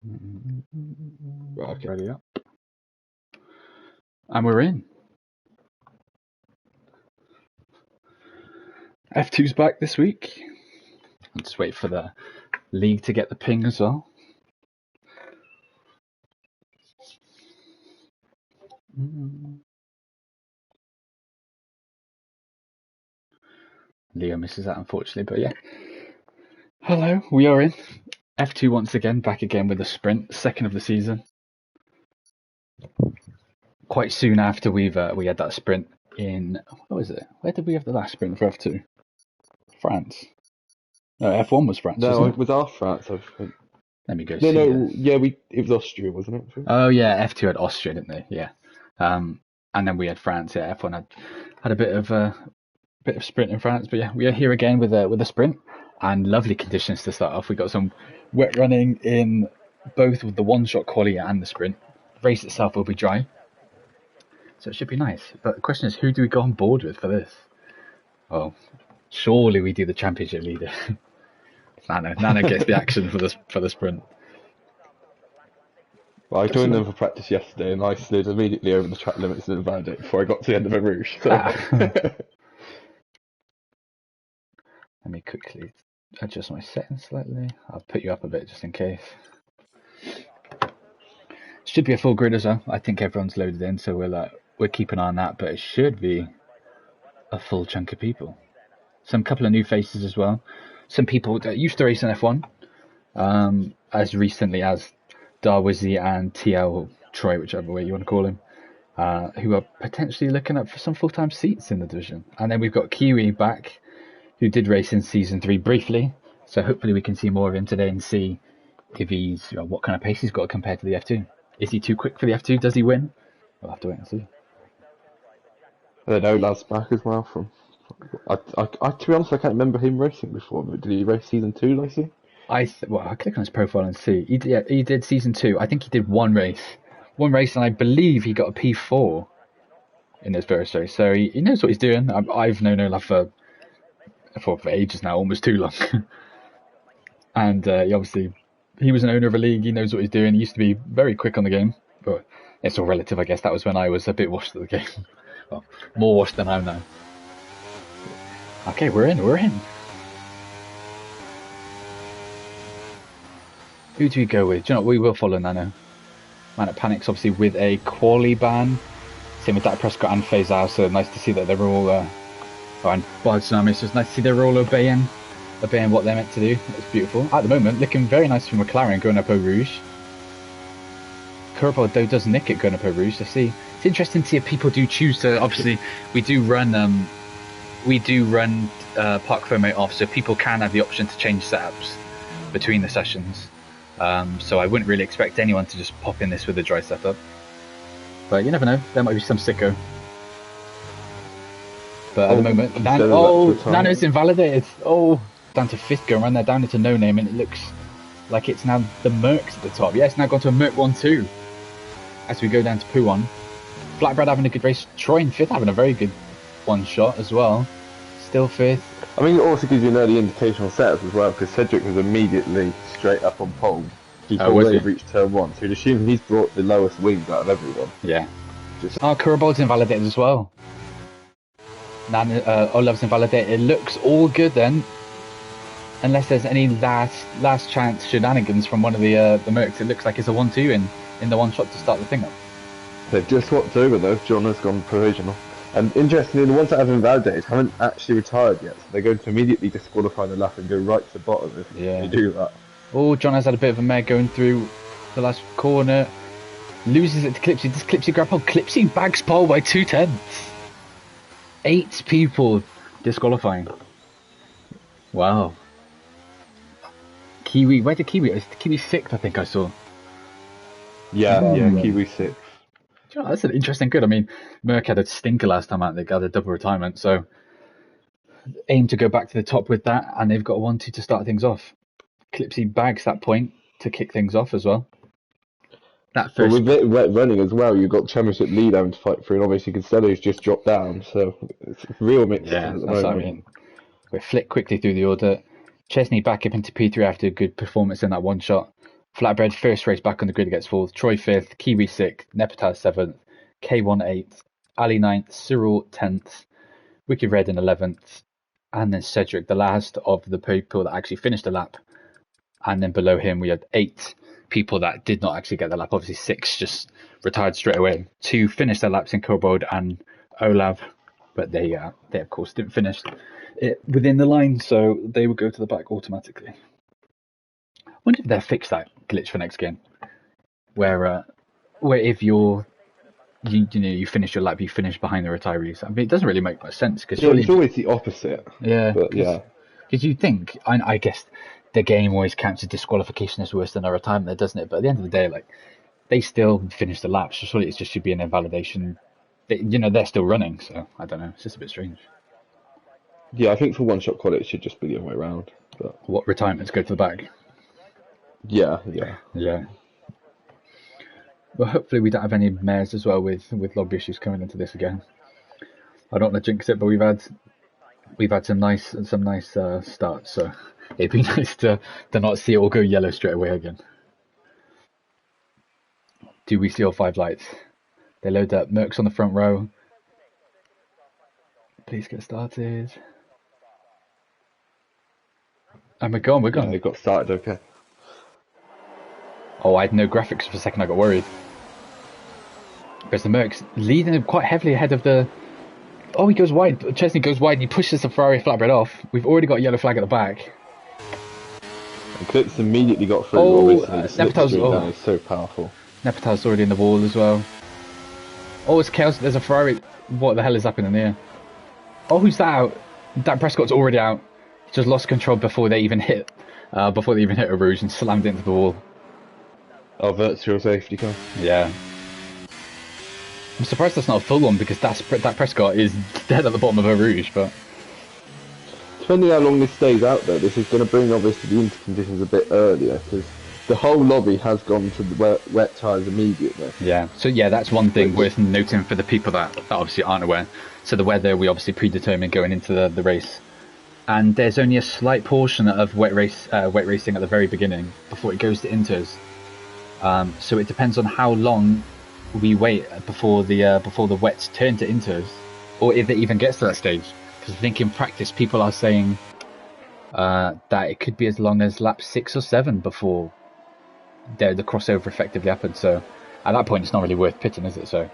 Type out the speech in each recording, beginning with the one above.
Right, okay. Ready up. And we're in. F2's back this week. I'll just wait for the league to get the ping as well. Leo misses that, unfortunately, but yeah. Hello, we are in. F2 once again, back again with a sprint, second of the season. Quite soon after we had that sprint in, what was it? Where did we have the last sprint for F2? France. No, F1 was France, No, wasn't it it? was our France, I think. Let me go No, see. no, yeah, it was Austria, wasn't it? Oh yeah, F2 had Austria, didn't they? Yeah. And then we had France. Yeah, F1 had a bit of sprint in France, but yeah, we are here again with a sprint and lovely conditions to start off. We got some wet running in both with the one-shot quali and the sprint. Race itself will be dry, so it should be nice. But the question is, who do we go on board with for this? Well, surely we do the championship leader. Nano gets the action for the sprint. Well, I joined them for practice yesterday, and I slid immediately over the track limits and invalidate before I got to the end of a rouge. So. Let me quickly adjust my settings slightly. I'll put you up a bit just in case. Should be a full grid as well. I think everyone's loaded in, so we'll keep an eye on that. But it should be a full chunk of people. Some couple of new faces as well. Some people that used to race in F1, as recently as Darwizi and TL Troy, whichever way you want to call him, who are potentially looking up for some full-time seats in the division. And then we've got Kiwi back, who did race in Season 3 briefly. So hopefully we can see more of him today and see if he's what kind of pace he's got compared to the F2. Is he too quick for the F2? Does he win? We'll have to wait and see. I don't know, lad's back as well from. To be honest, I can't remember him racing before. But did he race Season 2, Lacey? I click on his profile and see. He did Season 2. I think he did one race, and I believe he got a P4 in his first race. So he knows what he's doing. I've known Olaf for ages now, almost too long. And he was an owner of a league. He knows what he's doing. He used to be very quick on the game, but it's all relative, I guess. That was when I was a bit washed at the game. Well, more washed than I am now. Okay, we're in. Who do we go with? Do you know what? We will follow Nano. Man at Panic's obviously with a quali ban. Same with Dak Prescott and Faisal, so nice to see that they're all and Bard Tsunami, so it's nice to see they're all obeying what they're meant to do. It's beautiful. At the moment, looking very nice for McLaren going up Eau Rouge. Kurapol though does nick it going up Eau Rouge. It's interesting to see if people do choose to. Obviously, we do run Park FOMO off, so people can have the option to change setups between the sessions. So I wouldn't really expect anyone to just pop in this with a dry setup. But you never know, there might be some sicko. But at the moment, Nano's invalidated. Oh, down to 5th going around there, down into no name, and it looks like it's now the Mercs at the top. Yeah, it's now gone to a Merc 1-2 as we go down to Poo1. Flatbread having a good race. Troy in 5th having a very good one shot as well. Still 5th. I mean, it also gives you an early indication on setups as well, because Cedric was immediately straight up on pole before they reached turn 1. So you'd assume he's brought the lowest wings out of everyone. Yeah. Kurabol's invalidated as well. Olaf's invalidated. It looks all good then. Unless there's any last chance shenanigans from one of the Mercs. It looks like it's a 1-2 in the one shot to start the thing up. They've just swapped over though. John has gone provisional. And interestingly, the ones that have invalidated haven't actually retired yet. So they're going to immediately disqualify the lap and go right to the bottom if they do that. Oh, John has had a bit of a mare going through the last corner. Loses it to Clipsy. Does Clipsy grab hold? Clipsy bags pole by 2/10. 8 people disqualifying. Wow. Kiwi, where did Kiwi? It's Kiwi 6th, I think I saw. Yeah, Kiwi 6th. You know, that's an interesting good. I mean, Merck had a stinker last time out. They got a double retirement, so aim to go back to the top with that, and they've got a 1-2 to start things off. Clipsy bags that point to kick things off as well. Well, with it wet running as well, you've got the championship lead having to fight for, and obviously Costello's just dropped down, so it's real mixed. Yeah, that's what I mean. We flick quickly through the order. Chesney back up into P3 after a good performance in that one shot. Flatbread first race back on the grid against fourth, Troy 5th, Kiwi 6th, Nepataz 7th, K1 8th, Ali 9th, Cyril 10th, Wicked Red in 11th, and then Cedric, the last of the people that actually finished the lap. And then below him, we had 8 people that did not actually get the lap. Obviously, 6 just retired straight away. 2 finished their laps in Kobold and Olav, but they of course didn't finish it within the line, so they would go to the back automatically. I wonder if they'll fix that glitch for next game, where if you finish your lap, you finish behind the retirees. I mean, it doesn't really make much sense because it's always the opposite. Yeah, but yeah, because you think, I guess the game always counts as disqualification as worse than a retirement, doesn't it? But at the end of the day, like, they still finished the lap, so surely it just should be an invalidation. They're still running, so I don't know. It's just a bit strange. Yeah, I think for one-shot quality, it should just be the other way around. But what, retirements go to the back? Yeah. Well, hopefully we don't have any mares as well with lobby issues coming into this again. I don't want to jinx it, but we've had some nice starts, so it'd be nice to not see it all go yellow straight away again. Do we see all 5 lights? They load up. Merck's on the front row. Please get started. And we're gone. Yeah, they got started okay. Oh, I had no graphics for a second. I got worried. Because the Merck's leading him quite heavily ahead of the... Oh, he goes wide. Chesney goes wide and he pushes the Ferrari flatbread off. We've already got a yellow flag at the back. And Clips immediately got through. Nepataz is so powerful. Nepataz's already in the wall as well. Oh, it's chaos. There's a Ferrari. What the hell is happening here? Oh, who's that out? Dan Prescott's already out. He just lost control before they even hit a Rouge and slammed into the wall. Oh, virtual safety car. Yeah. I'm surprised that's not a full one because that Prescott is dead at the bottom of a Rouge, but... Depending how long this stays out though, this is going to bring obviously the interconditions a bit earlier because the whole lobby has gone to the wet tyres immediately. Yeah, so yeah, that's one thing worth noting for the people that obviously aren't aware. So the weather we obviously predetermined going into the race. And there's only a slight portion of wet racing at the very beginning before it goes to inters. So it depends on how long we wait before the wets turn to inters, or if it even gets to that stage. Because I think in practice people are saying that it could be as long as lap 6 or 7 before the crossover effectively happens. So at that point, it's not really worth pitting, is it? So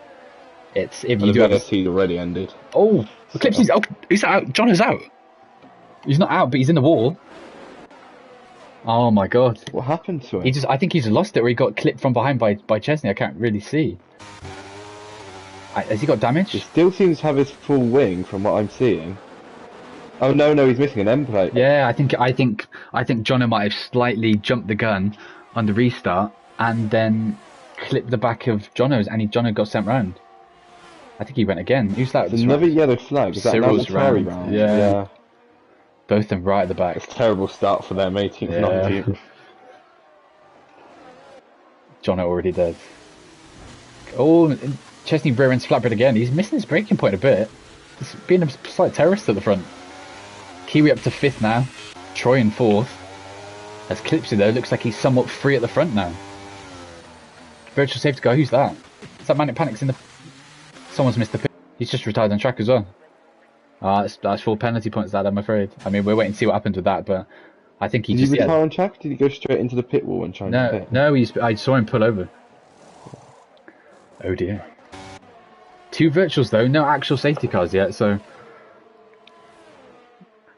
it's if you do have he's already ended. Oh, Clips, he's out. John is out. He's not out, but he's in the wall. Oh my god! What happened to him? I think he's lost it, or he got clipped from behind by Chesney. I can't really see. Has he got damage? He still seems to have his full wing from what I'm seeing. Oh no, he's missing an end plate. Yeah, I think Jono might have slightly jumped the gun on the restart and then clipped the back of Jono's, and Jono got sent round. I think he went again. Who's that? It's another yellow flag. Is that Cyril's round? Yeah. Both of them right at the back. It's a terrible start for them, 18th, 19th. Jono already dead. Oh, Chesney rear ends flatbread again. He's missing his braking point a bit. He's being a slight terrorist at the front. Kiwi up to 5th now. Troy in 4th. As Clipsy though, looks like he's somewhat free at the front now. Virtual safety car, who's that? Is that Manic Panic's in the... Someone's missed the pit. He's just retired on track as well. That's 4 penalty points, that, I'm afraid. I mean, we're waiting to see what happens with that, but I think he Did just... Did he retire on track? Did he go straight into the pit wall and try and pit? No, I saw him pull over. Oh dear. 2 virtuals though, no actual safety cars yet, so...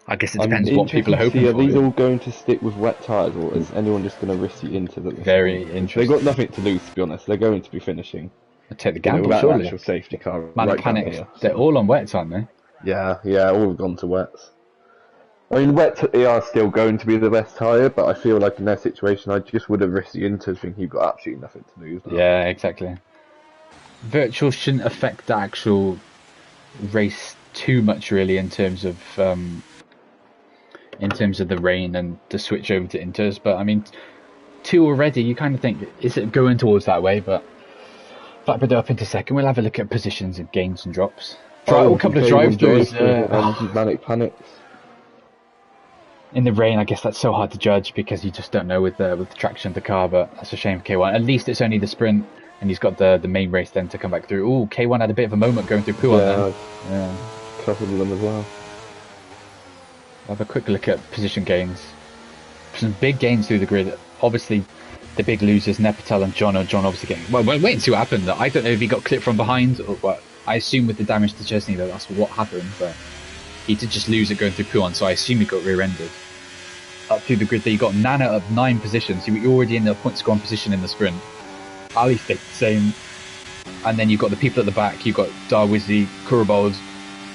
I guess it depends what people are hoping for. Are these all going to stick with wet tyres, or is anyone just going to risk the into them? Very interesting. They've got nothing to lose, to be honest. They're going to be finishing. I'll take the gamble, surely. Actual safety car. Manic Panics, they're all on wets, aren't they? Yeah, all have gone to wets. I mean, wet they are still going to be the best tyre, but I feel like in their situation, I just would have risked the inters, thinking you've got absolutely nothing to lose. Yeah, exactly. Virtual shouldn't affect the actual race too much, really, in terms of the rain and the switch over to inters. But I mean, 2 already, you kind of think, is it going towards that way? But flatbread up into 2nd. We'll have a look at positions and gains and drops. A couple of drive-throughs. Manic Panics. in the rain, I guess that's so hard to judge because you just don't know with the traction of the car. But that's a shame for K1. At least it's only the sprint, and he's got the main race then to come back through. Ooh, K1 had a bit of a moment going through Puan then. Yeah, a couple of them as well. I'll have a quick look at position gains. Some big gains through the grid. Obviously, the big losers, Nepatel and John obviously getting... Well, wait and see what happened. I don't know if he got clipped from behind or what. I assume with the damage to Chesney, though, that's what happened. But he did just lose it going through Puan, so I assume he got rear-ended. Up through the grid there, you got Nana up 9 positions. You're already in the point-scoring position in the sprint. Ali stayed the same. And then you've got the people at the back. You've got Darwizi, Kuroboz,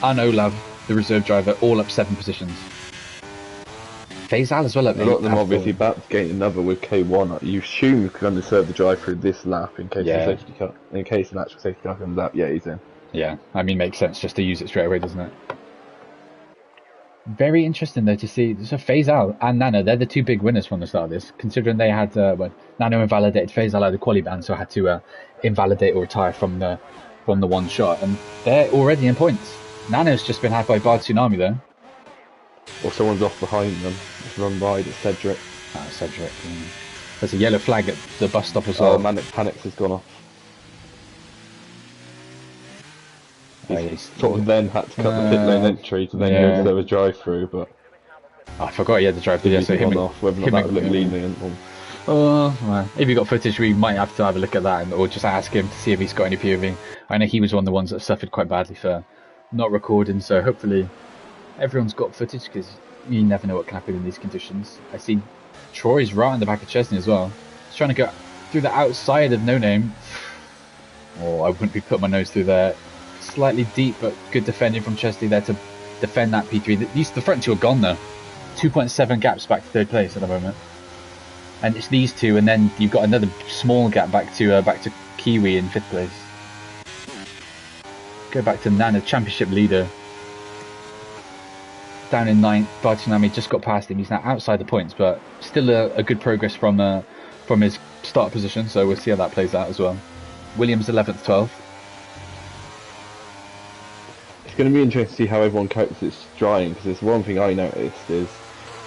and Olav, the reserve driver, all up 7 positions. Faisal as well up 8. A lot of them obviously about to gain another with K1. You assume you can underserve the drive through this lap in case the safety car, in case an actual safety car comes out. Yeah, he's in. Yeah, I mean, makes sense just to use it straight away, doesn't it? Very interesting though to see. So Faisal and Nano, they're the 2 big winners from the start of this, considering they had Nano invalidated, Faisal had a quali ban, so had to invalidate or retire from the one shot, and they're already in points. Nano's just been had by Bar Tsunami though. Or someone's off behind them. Just run by, it's Cedric. Cedric. Yeah. There's a yellow flag at the bus stop as well. Oh, Manic Panics has gone off. He's sort of then had to cut the pit lane entry to then go to the drive-through, but... I forgot he had the drive-through, yeah, so him off, whether or not that looked lenient. Well, if you got footage, we might have to have a look at that, or just ask him to see if he's got any POV. I know he was one of the ones that suffered quite badly for not recording, so hopefully everyone's got footage, because you never know what can happen in these conditions. I see Troy's right on the back of Chesney as well. He's trying to go through the outside of No Name. Oh, I wouldn't be putting my nose through there. Slightly deep, but good defending from Chesney there to defend that P3. The front 2 are gone though. 2.7 gaps back to 3rd place at the moment. And it's these 2, and then you've got another small gap back to Kiwi in 5th place. Go back to Nana, championship leader. Down in 9th, Bartinami just got past him. He's now outside the points, but still a good progress from his start position, so we'll see how that plays out as well. Williams 11th, 12th. It's going to be interesting to see how everyone copes with drying, because there's one thing I noticed is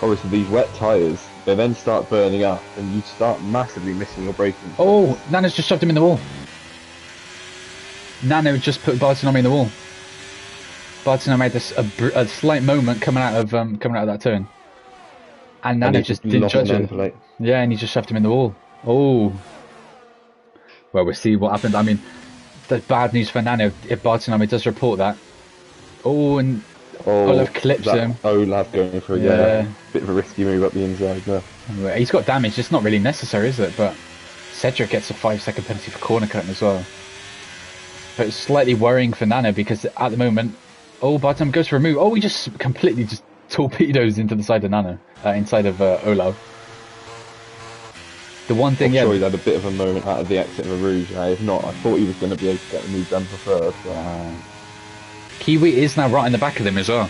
obviously these wet tyres, they then start burning up and you start massively missing your braking. Oh, Nano's just shoved him in the wall. Nano just put Bartinami in the wall. Bartinami had a slight moment coming out of that turn, and Nano just didn't judge it. Yeah, and he just shoved him in the wall. Oh, well, we'll see what happened. I mean, the bad news for Nano if Bartinami does report that. Oh, and Olaf clips him. Olaf going for a bit of a risky move up the inside there. Anyway, he's got damage. It's not really necessary, is it? But Cedric gets a 5-second penalty for corner cutting as well. But it's slightly worrying for Nano because at the moment. Oh, Bartam goes for a move. Oh, he just completely just torpedoes into the side of Nano, inside of Olav. The one thing, I'm sure he's had a bit of a moment out of the exit of a Rouge. If not, I thought he was going to be able to get the move done for 3rd. But... Kiwi is now right in the back of him as well.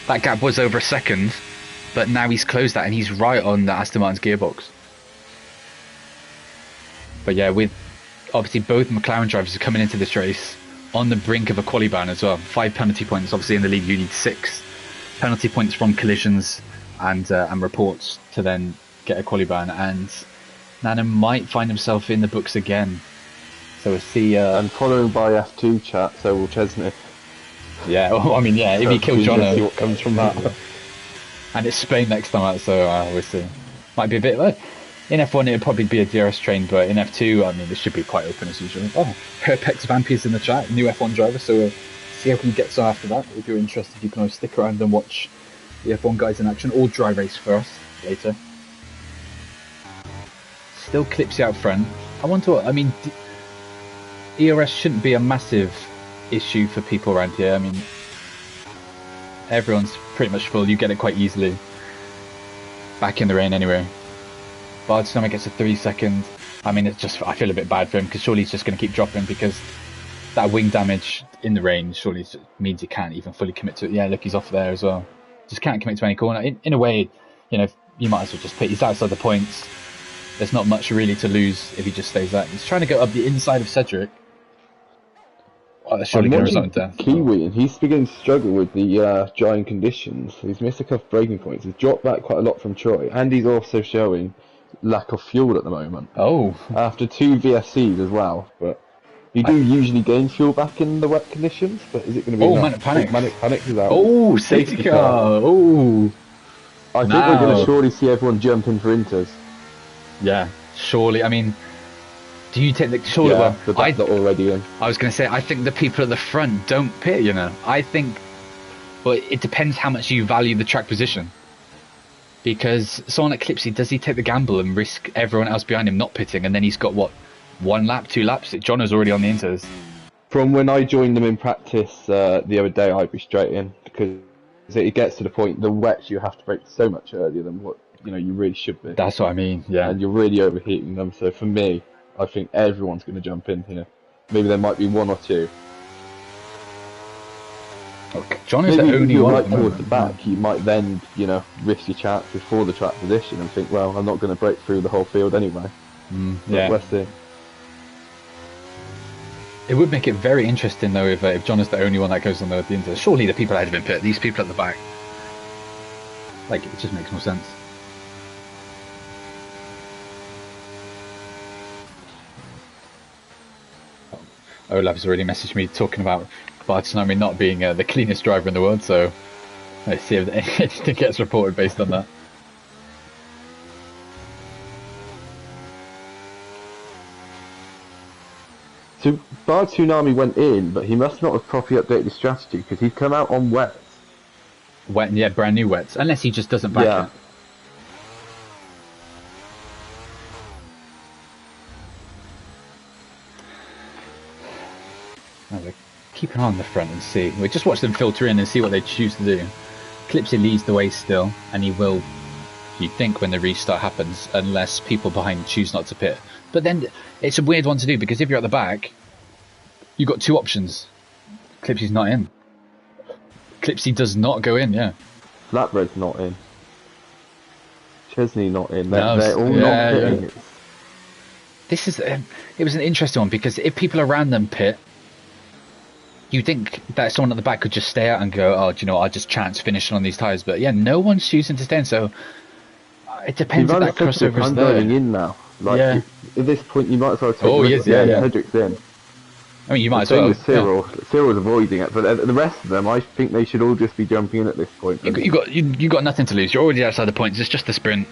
That gap was over a second, but now he's closed that and he's right on the Aston Martin's gearbox. But yeah, with obviously both McLaren drivers are coming into this race on the brink of a quali ban as well. 5 penalty points. Obviously in the league you need 6 penalty points from collisions and reports to then get a quali ban, and Nana might find himself in the books again. So we'll see. And following by F2 chat, so will Chesney. Yeah, well, I mean, yeah, if he kills Jono, see what comes from that. And it's Spain next time out, so we'll see. Might be a bit. In F1 it would probably be a DRS train, but in F2, I mean, this should be quite open as usual. Oh, Herpex Vampi's in the chat, new F1 driver, so we'll see how he gets on after that. If you're interested, you can always stick around and watch the F1 guys in action, or dry race for us later. Still Clipsy out front. I wonder what, I mean, ERS shouldn't be a massive issue for people around here. I mean, everyone's pretty much full, you get it quite easily. Back in the rain anyway. Bardstoner gets a 3 second. I mean, it's just, I feel a bit bad for him because surely he's just going to keep dropping because that wing damage in the rain surely means he can't even fully commit to it. Yeah, look, he's off there as well. Just can't commit to any corner. In a way, you know, you might as well just pit. He's outside the points. There's not much really to lose if he just stays there. He's trying to go up the inside of Cedric. Oh, that's surely going to result in death. Kiwi, and he's beginning to struggle with the drying conditions. He's missed a couple of braking points. He's dropped back quite a lot from Troy, and he's also showing lack of fuel at the moment. Oh. After 2 VSCs as well, but you do usually gain fuel back in the wet conditions, but is it going to be enough? Manic Panic. Manic Panic is out. Oh, safety car. Oh. I think we're going to surely see everyone jump in for Inters. Yeah, surely. I mean, do you take the... Surely, yeah, but that's not already in. I was going to say, I think the people at the front don't pit, you know. I think... Well, it depends how much you value the track position. Because someone like Clipsy, does he take the gamble and risk everyone else behind him not pitting, and then he's got, what, 1 lap, 2 laps? Jono's already on the Inters. From when I joined them in practice the other day, I'd be straight in, because it gets to the point, the wets you have to brake so much earlier than what you really should be. That's what I mean, yeah. And you're really overheating them, so for me, I think everyone's going to jump in here. Maybe there might be 1 or 2. Okay. John is the only one. Right towards the back, you might then, risk your chances for the track position and think, well, I'm not going to break through the whole field anyway. Yeah. Let's see. It would make it very interesting, though, if John is the only one that goes on the Inters. Surely the people ahead of him pit, these people at the back. Like, it just makes more sense. Olaf's already messaged me talking about Bartolomé not being the cleanest driver in the world, so let's see if anything gets reported based on that. So Bar Tsunami went in, but he must not have properly updated his strategy because he'd come out on wets. Wet, yeah, brand new wets, unless he just doesn't back it. Keep an eye on the front and see. We'll just watch them filter in and see what they choose to do. Clipsy leads the way still, and he will, you think, when the restart happens, unless people behind choose not to pit. But then it's a weird one to do, because if you're at the back, you've got 2 options. Clipsy's not in. Clipsy does not go in, yeah. Flatbread's not in. Chesney not in. They're all not pitting. Yeah. This is it was an interesting one, because if people around them pit, you think that someone at the back could just stay out and go, oh, do you know what, I'll just chance finishing on these tyres. But yeah, no one's choosing to stay in, so it depends if that crossover is there. Going in now. Like, yeah. At this point, you might as well take Hedrick's in. I mean, you might as well. With Cyril, Cyril's avoiding it, but the rest of them, I think they should all just be jumping in at this point. You got nothing to lose. You're already outside the points. It's just the sprint.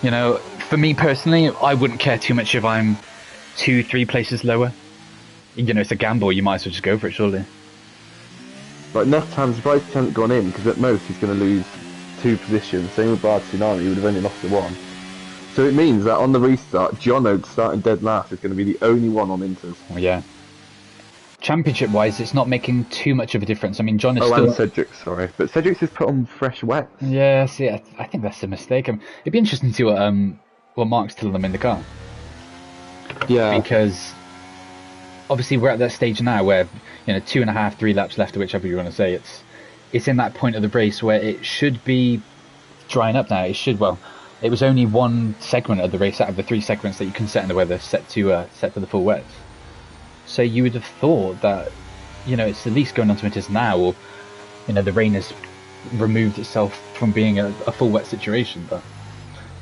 You know, for me personally, I wouldn't care too much if I'm 2-3 places lower. You know, it's a gamble. You might as well just go for it, surely. Like I'm surprised he hasn't gone in, because at most he's going to lose 2 positions. Same with Bard Tsunami, he would have only lost the 1. So it means that on the restart, Jono starting dead last is going to be the only one on Inters. Oh, yeah. Championship-wise, it's not making too much of a difference. I mean, John is still... and Cedric, sorry. But Cedric's has put on fresh wet. Yeah, see, I think that's a mistake. It'd be interesting to see what Mark's telling them in the car. Yeah. Because obviously we're at that stage now where, 2.5, 3 laps left, or whichever you want to say. It's in that point of the race where it should be drying up now. It was only 1 segment of the race out of the 3 segments that you can set in the weather set for the full wet. So you would have thought that, it's at least going on to Inters now, or, the rain has removed itself from being a full wet situation. But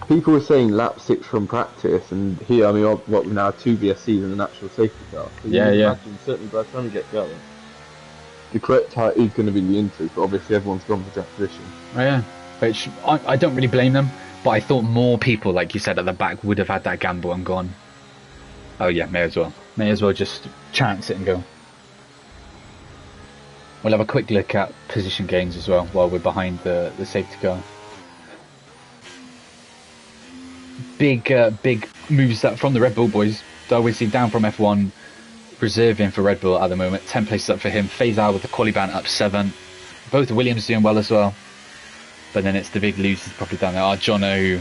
people were saying lap 6 from practice, and here, I mean, what we now have 2 VSCs and an actual safety car. So imagine, certainly by the time we get going, the correct tyre is going to be the Inters, but obviously everyone's gone for that position. Oh yeah, which I don't really blame them, but I thought more people, like you said, at the back would have had that gamble and gone, oh yeah, may as well just chance it and go. We'll have a quick look at position gains as well while we're behind the safety car. Big moves that from the Red Bull boys. Darwin down from F1, reserving for Red Bull at the moment. 10 places up for him. Faisal with the quali ban up 7. Both Williams doing well as well. But then it's the big losers probably down there. Jono.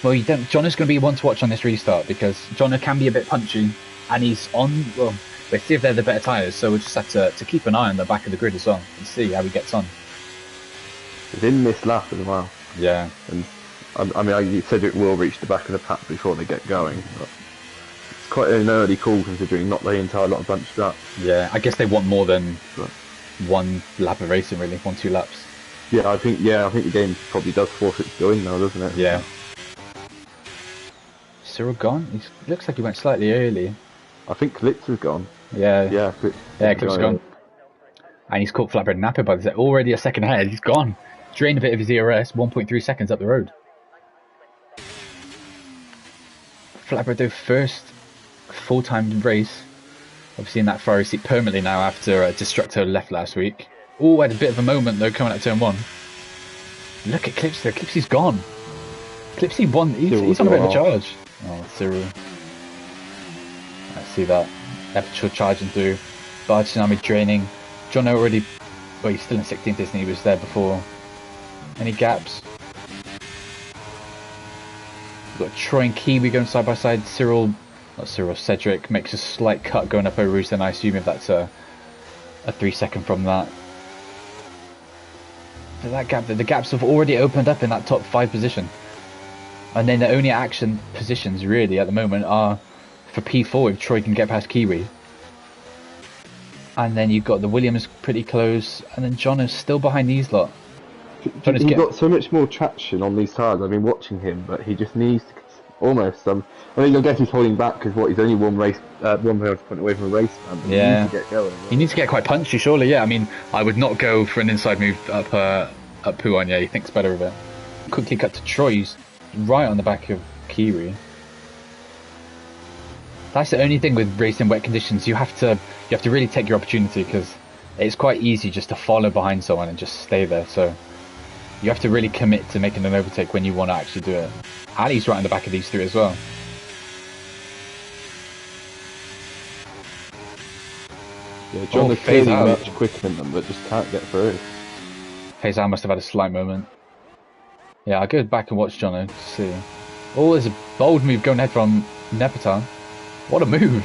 Well, Jono's going to be one to watch on this restart, because Jono can be a bit punchy, and he's on. Well, we'll see if they're the better tyres. So we'll just have to keep an eye on the back of the grid as well and see how he gets on. He's in this lap as well. Yeah. And I mean, you said it will reach the back of the pack before they get going. But it's quite an early call considering not the entire lot of bunch laps. Yeah, I guess they want more than one lap of racing, really, 1-2 laps. Yeah, I think the game probably does force it to go in now, doesn't it? Yeah. Cyril gone? He looks like he went slightly early. I think Klitz is gone. Yeah. Klitz is gone. And he's caught Flatbread Napper by the already a second ahead. He's gone. Drained a bit of his ERS, 1.3 seconds up the road. Flatbread though, first full-time race. Obviously in that Ferrari seat permanently now after Destructo left last week. Oh, had a bit of a moment though coming out of turn 1. Look at Clipsy. Clipsy's gone. Clipsy won. He's on a bit of a charge. Oh, Cyril. I see that. Epical charging through. Bard Tsunami draining. John already... Well, he's still in 16th, isn't he? He was there before. Any gaps? We've got Troy and Kiwi going side by side. Cedric makes a slight cut going up over Roos, and I assume if that's a 3 second from that. So that gap, the gaps have already opened up in that top 5 position. And then the only action positions really at the moment are for P4 if Troy can get past Kiwi. And then you've got the Williams pretty close, and then John is still behind these lot. He's got so much more traction on these tires. I've been watching him, but he just needs to almost. I guess he's holding back because he's only one point away from a race. Yeah, he needs to get going. He needs to get quite punchy, surely. Yeah, I mean, I would not go for an inside move up Puan. Yeah, he thinks better of it. Quickly cut to Troy's right on the back of Kiwi. That's the only thing with racing wet conditions. You have to really take your opportunity because it's quite easy just to follow behind someone and just stay there. So you have to really commit to making an overtake when you want to actually do it. Ali's right on the back of these 3 as well. Yeah, John is clearly much quicker than them, but just can't get through. Faisal must have had a slight moment. Yeah, I'll go back and watch Jono to see. Oh, there's a bold move going ahead from Nepetan. What a move!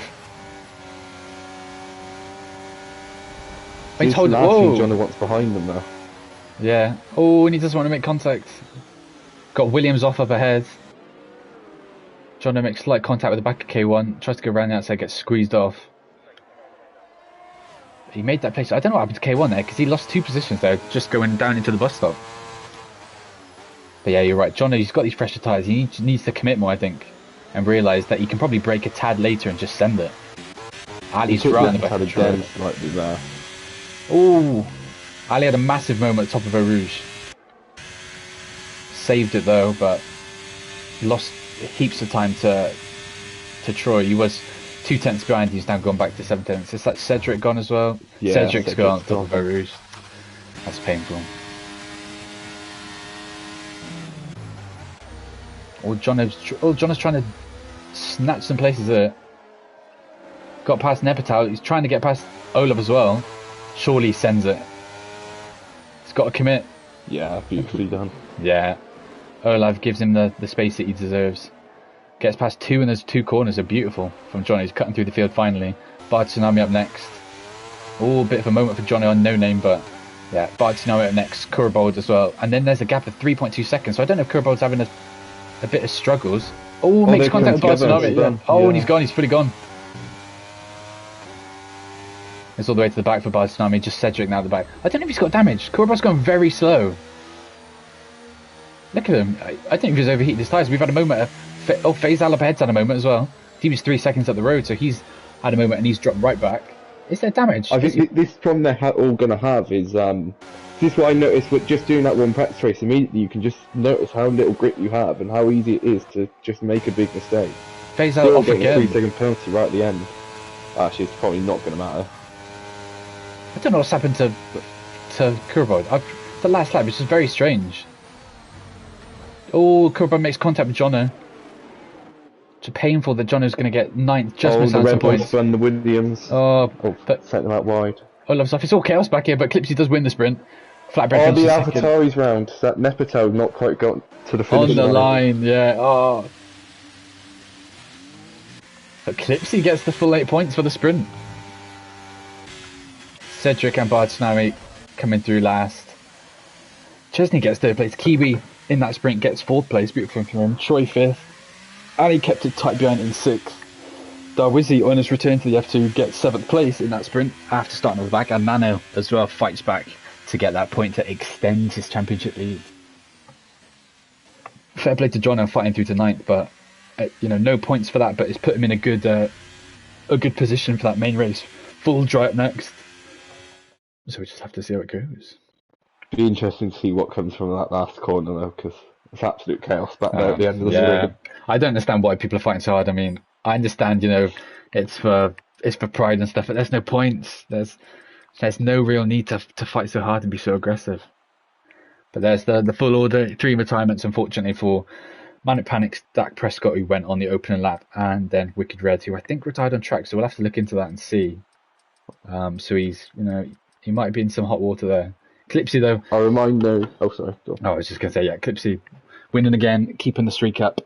He's told whoa! Jono wants behind them now. Yeah. Oh, and he doesn't want to make contact. Got Williams off up ahead. Jono makes slight contact with the back of K1. Tries to go around the outside, gets squeezed off. He made that place. I don't know what happened to K1 there because he lost 2 positions there, just going down into the bus stop. But yeah, you're right. Jono, he's got these pressure tyres. He needs to commit more, I think, and realise that he can probably brake a tad later and just send it. Ali's right on the back of the truck. Oh, Ali had a massive moment at the top of Eau Rouge. Saved it though, but lost heaps of time to Troy. He was 2 tenths behind. He's now gone back to 7 tenths. Is that Cedric gone as well? Yeah, Cedric's gone at the top of Eau Rouge. That's painful. Jono's trying to snatch some places there. Got past Nepetal. He's trying to get past Olaf as well. Surely he sends it. He's got to commit. Yeah, beautifully done. Yeah. Olaf gives him the space that he deserves. Gets past 2 and those 2 corners are beautiful from Johnny. He's cutting through the field finally. Bard Tsunami up next. Oh, a bit of a moment for Johnny on no name, but yeah, Bard Tsunami up next. Kurabold as well. And then there's a gap of 3.2 seconds. So I don't know if Kurabold's having a bit of struggles. Oh, makes contact with Bard Tsunami. Yeah. Oh, and he's gone. He's fully gone. It's all the way to the back for Bard Tsunami. Just Cedric now at the back. I don't know if he's got damage. Kurabold's gone very slow. Look at him. I don't think he's overheated his tyres. We've had a moment of... Faisal up ahead's had a moment as well. He was 3 seconds up the road, so he's had a moment and he's dropped right back. Is there damage? I think this problem they're all going to have is... this is what I noticed with just doing that one practice race. Immediately you can just notice how little grip you have and how easy it is to just make a big mistake. Faisal off again. A 3-second penalty right at the end. Actually, it's probably not going to matter. I don't know what's happened to Kurabold. The last lap, which is very strange. Oh, Kurabold makes contact with Jono. It's painful that Jono's going to get 9th, just missed out some points. The Williams. But set them out wide. Olaf's off. It's all chaos back here, but Clipsy does win the sprint. Flatbread the AlphaTauri's round. That Nepetal not quite got to the finish on the line. Yeah. Oh. But Clipsy gets the full 8 points for the sprint. Cedric and Bard Tsunami coming through last. Chesney gets 3rd place. Kiwi in that sprint gets 4th place. Beautiful from him. Troy 5th. Ali kept it tight behind in 6th. Darwizi, on his return to the F2, gets 7th place in that sprint after starting on the back, and Nano as well fights back to get that point to extend his championship lead. Fair play to Jono fighting through to 9th, but no points for that, but it's put him in a good position for that main race. Full dry up next, so we just have to see how it goes. Be interesting to see what comes from that last corner though, because it's absolute chaos back there at the end of the street. I don't understand why people are fighting so hard. I mean, I understand, it's for pride and stuff, but there's no points. There's no real need to fight so hard and be so aggressive. But there's the full order, 3 retirements, unfortunately, for Manic Panic's Dak Prescott, who went on the opening lap, and then Wicked Red, who I think retired on track, so we'll have to look into that and see. So he's, he might be in some hot water there. Clipsy, though. I remind though. Oh, sorry. Go on. I was just going to say, Clipsy winning again, keeping the streak up.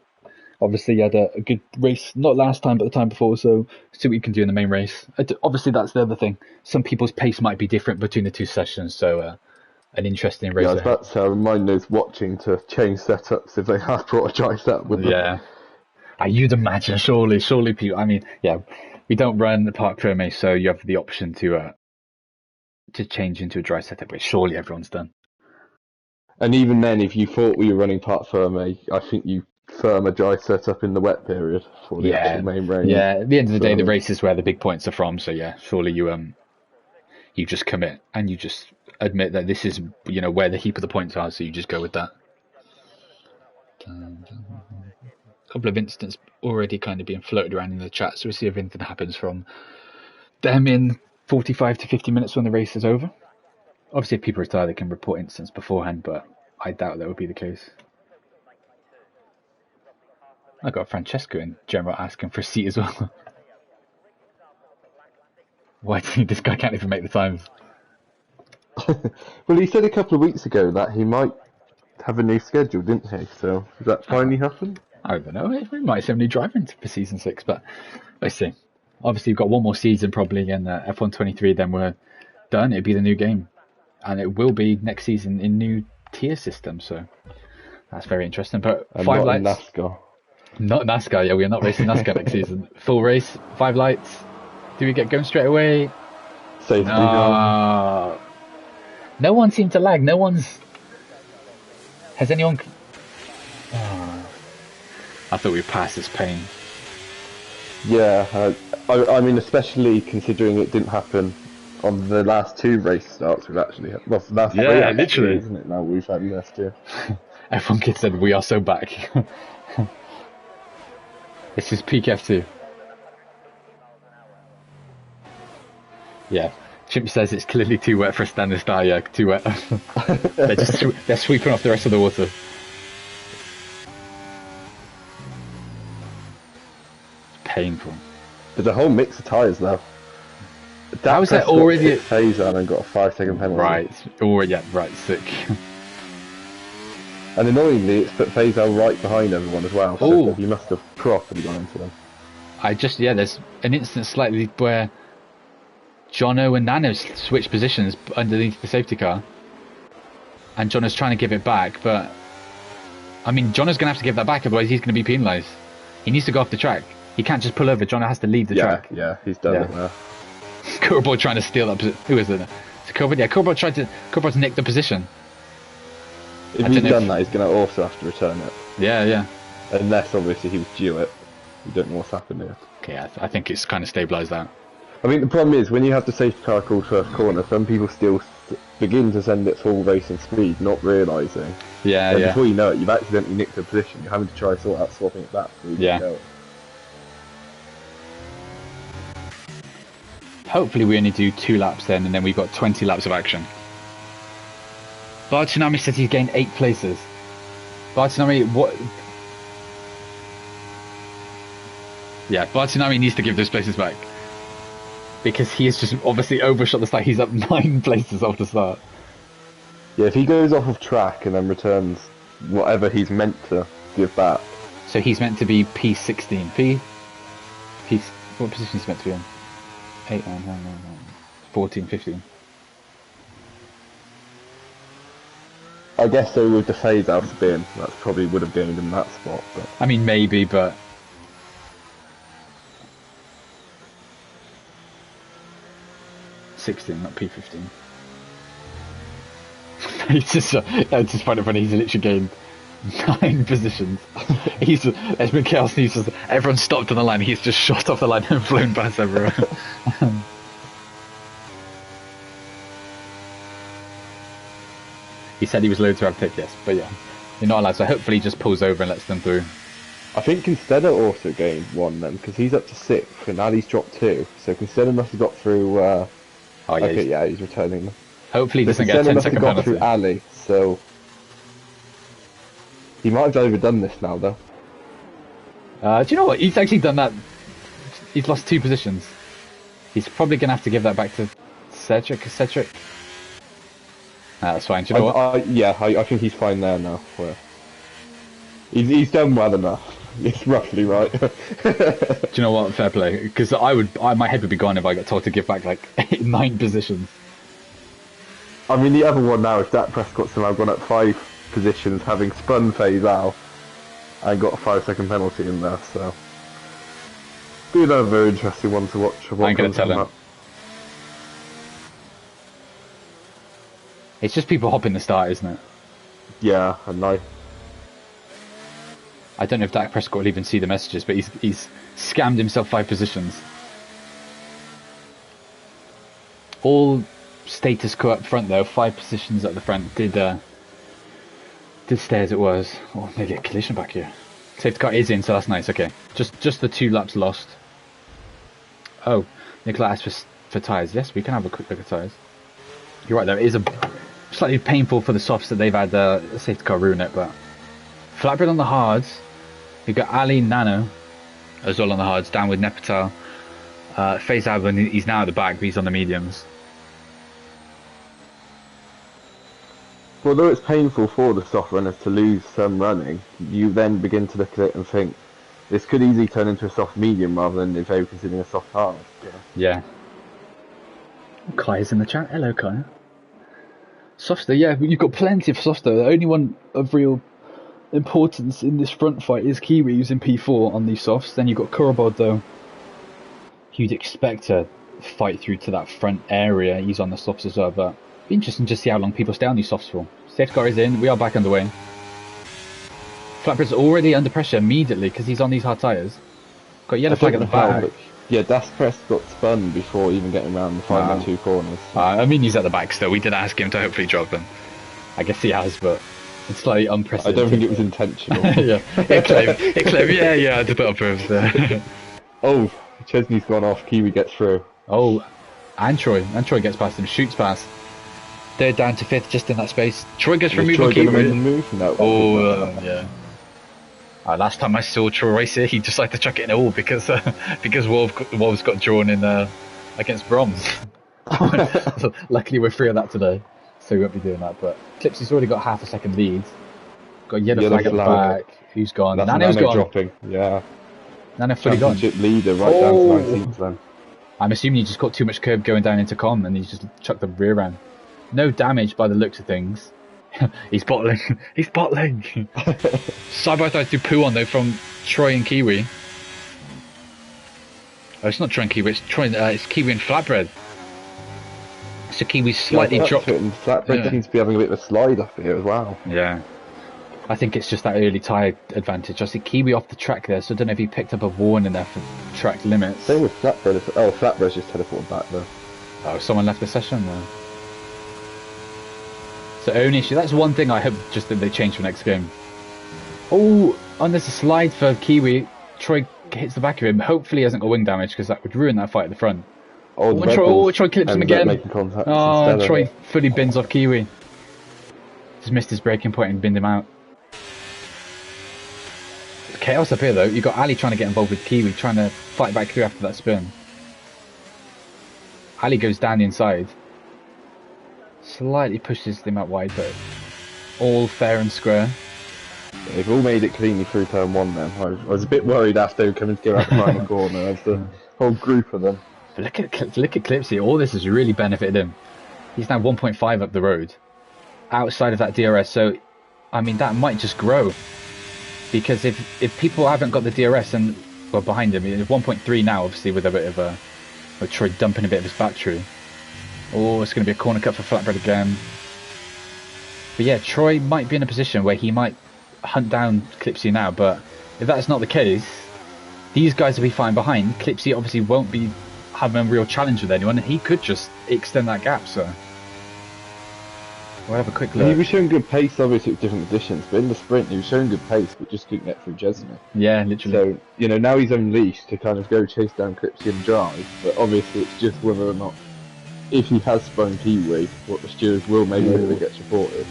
Obviously, he had a good race, not last time, but the time before, so see what you can do in the main race. Obviously, that's the other thing. Some people's pace might be different between the 2 sessions, so an interesting race. Yeah, I was about to say, I remind those watching to change setups if they have brought a dry setup with them. Yeah. You'd imagine, surely people, I mean, we don't run the Park Ferme, so you have the option to change into a dry setup, which surely everyone's done. And even then, if you thought we were running Park Ferme, I think you firm a dry setup in the wet period for the actual main race. Yeah, at the end of the day, the race is where the big points are from, so surely you just commit and you just admit that this is, where the heap of the points are, so you just go with that. A couple of incidents already kind of being floated around in the chat, so we'll see if anything happens from them in 45 to 50 minutes when the race is over. Obviously, if people retire, they can report incidents beforehand, but I doubt that would be the case. I got Francesco in general asking for a seat as well. Why do you think this guy can't even make the times? Well, he said a couple of weeks ago that he might have a new schedule, didn't he? So, has that finally happened? I don't know. We might have a new driver for season 6, but let's see. Obviously, we've got one more season probably in F1 23, then we're done. It'll be the new game. And it will be next season in new tier system, so that's very interesting. But and 5 not lights. NASCAR. Not NASCAR, we are not racing NASCAR next season. Full race, 5 lights. Do we get going straight away? Safety car. No one seemed to lag. Has anyone... I thought we passed this pain. Yeah, I mean, especially considering it didn't happen on the last 2 race starts we've actually had. Well, that's literally, isn't it? Now we've had last year. F1 Kid said we are so back. This is peak F2. Yeah, Chimp says it's clearly too wet for a standard start. Yeah, too wet. they're sweeping off the rest of the water. Painful. There's a whole mix of tyres though. How is that already? Faison and got a 5-second penalty. Right, sick. And annoyingly, it's put Faison right behind everyone as well. So he must have properly gone into them. There's an instance slightly where Jono and Nano switch positions underneath the safety car, and Jono's trying to give it back, but I mean, Jono's going to have to give that back, otherwise he's going to be penalised. He needs to go off the track. He can't just pull over. Jono has to leave the track. Yeah, he's done it now. Kurbo trying to steal that position. Who is it? It's Kurbo. Yeah, Kurbo tried to nick the position. If he's done that, he's going to also have to return it. Yeah. Unless, obviously, he was due it. We don't know what's happened here. Okay, I think it's kind of stabilised that. I mean, the problem is, when you have the safety car called first corner, some people still begin to send it full racing speed, not realising. Yeah. Before you know it, you've accidentally nicked the position. You're having to try sort out swapping it back. Hopefully we only do 2 laps then, and then we've got 20 laps of action. Bartolomei says he's gained 8 places. Bartolomei, what? Yeah, Bartolomei needs to give those places back. Because he has just obviously overshot the start. He's up 9 places off the start. Yeah, if he goes off of track and then returns whatever he's meant to give back. So he's meant to be P16. What position is he meant to be in? 8, 9, 14, 15. I guess so with the phase out spin, that probably would have gained him that spot. But I mean, maybe, but P16, not P15. It's just funny when he's literally gained 9 positions. There's been chaos and everyone stopped on the line, he's just shot off the line and flown past everyone. He said he was loath to have picked, yes, but yeah, you're not allowed, so hopefully he just pulls over and lets them through. I think Constella also gained 1 then, because he's up to 6th and Ali's dropped 2, so Constella must have got through, he's returning. Hopefully he doesn't get a 10-second penalty. Through Ali, so he might have overdone this now though. Do you know what? He's actually done that. He's lost 2 positions. He's probably going to have to give that back to Cedric. That's fine. Do you know what? I think he's fine there now. Well, he's done well enough. It's roughly right. Do you know what? Fair play. Because my head would be gone if I got told to give back like 9 positions. I mean, the other one now is Dak Prescott's somehow gone up 5 positions, having spun phase out and got a 5-second penalty in there. So, be another very interesting one to watch. I ain't gonna tell him. It's just people hopping the start, isn't it? Yeah, and I don't know if Dak Prescott will even see the messages, but he's scammed himself 5 positions. All status quo up front though, 5 positions at the front did stay as it was. Oh, maybe a collision back here. Safety car is in, so that's nice. Okay, just the 2 laps lost. Oh, Nicola asked for tyres. Yes, we can have a quick look at tyres. You're right though, it is slightly painful for the softs that they've had the safety car ruin it, but flatbread on the hards. We've got Ali Nano as well on the hards, down with Nepatal. FaZe Albon, he's now at the back, but he's on the mediums. Although it's painful for the soft runners to lose some running, you then begin to look at it and think this could easily turn into a soft medium rather than if they were considering a soft hard. Yeah. Kai's in the chat. Hello, Kai. Sofster, yeah, you've got plenty of Sofster. The only one of real importance in this front fight is Kiwi using P4 on these softs. Then you've got Kurabod though. You'd expect to fight through to that front area. He's on the softs as well, but it'd be interesting to see how long people stay on these softs for. Safety car is in. We are back underway. Flatbread's already under pressure immediately because he's on these hard tyres. Got a yellow flag at the back. Yeah, Das Press got spun before even getting around the final 2 corners. I mean, he's at the back still. We did ask him to hopefully drop them. I guess he has, but it's slightly unprecedented. I don't think it was intentional. Yeah, it claimed, yeah, to put up proof there. Oh, Chesney's gone off. Kiwi gets through. Oh, and Troy gets past him, shoots past. They're down to 5th, just in that space. Troy gets removed on Kiwi. No, yeah. Last time I saw Troy race here, he decided to chuck it in a wall because Wolves got drawn in against Broms. So luckily we're free of that today, so we won't be doing that. But Clipsy's already got half a second lead. Got a yellow flag at the back. Who's gone? Nano's gone. Dropping. Yeah. Nano fully gone. Championship leader right down to 19th then. I'm assuming he just got too much curb going down into Com and he just chucked the rear end. No damage by the looks of things. He's bottling. Side by side to poo on though from Troy and Kiwi. Oh, it's not Troy and Kiwi. It's Kiwi and Flatbread. So Kiwi's slightly dropped. And Flatbread seems to be having a bit of a slide up here as well. Yeah. I think it's just that early tyre advantage. I see Kiwi off the track there, so I don't know if he picked up a warning there for track limits. Same with Flatbread. Oh, Flatbread's just teleported back though. Oh, someone left the session there. So only issue. That's one thing I hope just that they change for next game. Oh, and there's a slide for Kiwi. Troy hits the back of him. Hopefully he hasn't got wing damage because that would ruin that fight at the front. Troy clips him again. Oh, Troy fully bins off Kiwi. Just missed his braking point and binned him out. Chaos up here though. You've got Ali trying to get involved with Kiwi, trying to fight back through after that spin. Ali goes down the inside. Slightly pushes them out wide, but all fair and square. They've all made it cleanly through turn 1 then. I was a bit worried after coming to go out the final corner of the whole group of them. But look at Clipsy. All this has really benefited him. He's now 1.5 up the road, outside of that DRS. So, I mean, that might just grow. Because if people haven't got the DRS and well behind him, it's 1.3 now, obviously with a bit of with Troy dumping a bit of his battery. Oh, it's going to be a corner cut for Flatbread again. But yeah, Troy might be in a position where he might hunt down Clipsy now, but if that's not the case, these guys will be fine behind. Clipsy obviously won't be having a real challenge with anyone, and he could just extend that gap, so we'll have a quick look. He was showing good pace, obviously, at different positions, but in the sprint he was showing good pace, but just couldn't get through Chesney. Yeah, literally. So, now he's unleashed to kind of go chase down Clipsy and drive, but obviously it's just whether or not, if he has spun Kiwi, what the stewards will maybe if it gets reported.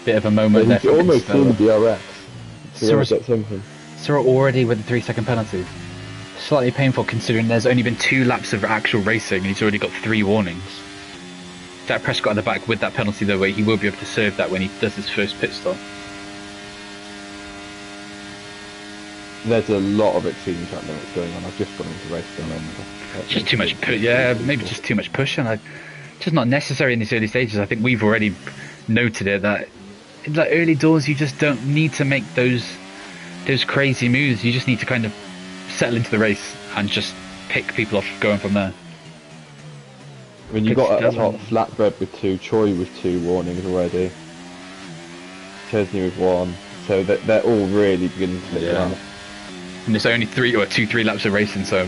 Bit of a moment there. He's almost seen DRS. Cyril already with the 3-second penalty. Slightly painful considering there's only been 2 laps of actual racing and he's already got 3 warnings. Dak Prescott at the back with that penalty though, where he will be able to serve that when he does his first pit stop. There's a lot of exceeding track limits going on. I've just gone into racing and just too much push. Yeah, maybe just too much push, and just not necessary in these early stages. I think we've already noted it that in the early doors you just don't need to make those crazy moves. You just need to kind of settle into the race and just pick people off going from there. I mean, you got at the top Flatbread with 2, Troy with 2 warnings already, Chesney with 1, so they're all really beginning to look down. And there's only 3 laps of racing, so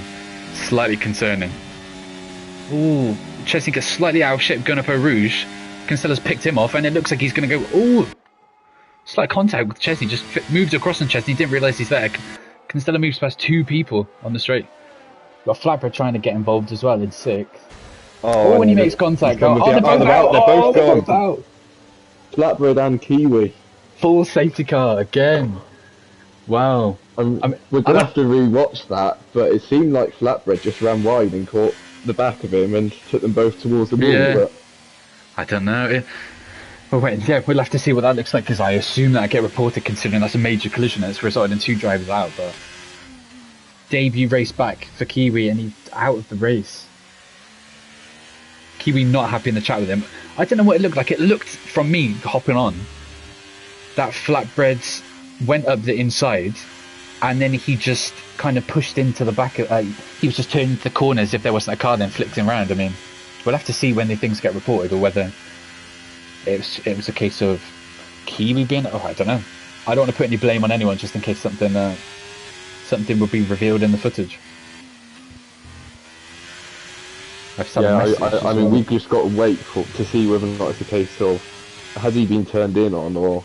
slightly concerning. Ooh, Chesney gets slightly out of shape going up a Rouge. Cancella's picked him off, and it looks like he's going to go. Ooh, slight contact with Chesney, just moved across on Chesney, didn't realise he's there. Cancella moves past 2 people on the straight. Got Flatbread trying to get involved as well in 6th. Oh, when he makes contact, they're both gone. Out. Flatbread and Kiwi. Full safety car again. Wow. We're going to have to re-watch that, but it seemed like Flatbread just ran wide and caught the back of him and took them both towards the wall. Yeah. But I don't know. We'll have to see what that looks like, because I assume that get reported considering that's a major collision that's resulted in 2 drivers out. But debut race back for Kiwi and he's out of the race. Kiwi not happy in the chat with him. I don't know what it looked like. It looked, from me hopping on, that Flatbread went up the inside and then he just kind of pushed into the back of, he was just turning to the corners if there wasn't a car then flicked him around. I mean, we'll have to see when the things get reported or whether it was a case of Kiwi being, I don't know. I don't want to put any blame on anyone just in case something will be revealed in the footage. I mean, we've just got to wait to see whether or not it's a case of has he been turned in on or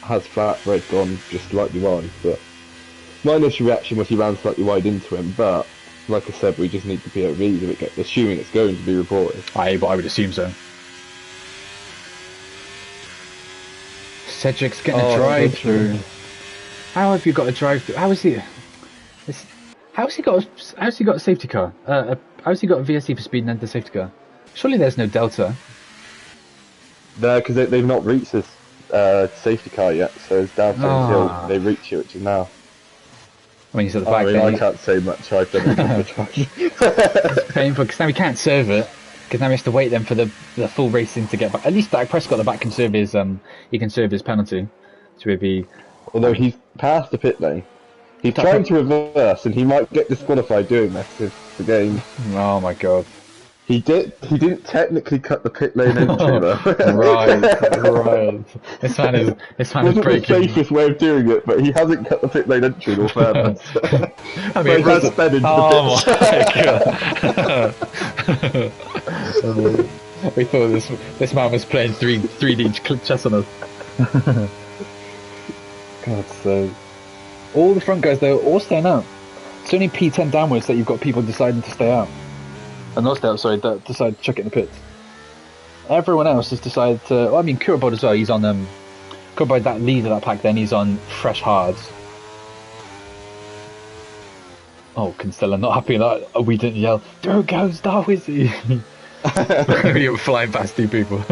has Flatbread gone just slightly wide. But my initial reaction was he ran slightly wide into him, but like I said, we just need to be at read if it assuming it's going to be reported. I would assume so. Cedric's getting a drive through. How have you got a drive through? How has he got a safety car? How's he got a VSC for speed and then the safety car? Surely there's no delta. No, because they've not reached this safety car yet, so it's down until they reach it, which is now. I mean, he's at the back. I can't say much. I've done it. It's painful because now he can't serve it. Because now he has to wait then for the full racing to get back. At least Dak Prescott at the back can serve his penalty. So it'd be. Although he's past the pit lane. He's trying to reverse, and he might get disqualified doing this if the game. Oh my god! He didn't technically cut the pit lane entry though. right. This man is wasn't breaking. The safest way of doing it, but he hasn't cut the pit lane entry in all fairness. I mean, he has sped into the pit. We thought this man was playing 3D chess on us. God, so. All the front guys, though, all staying out. It's only P10 downwards that you've got people deciding to stay out. And not stay out, sorry, that decide to chuck it in the pits. Everyone else has decided to... Well, I mean, Kurabod as well, he's on... Kurabod, that leader of that pack, then he's on fresh hards. Oh, Constella not happy that we didn't yell, "There goes Darwizzy!" We were flying past 2 people.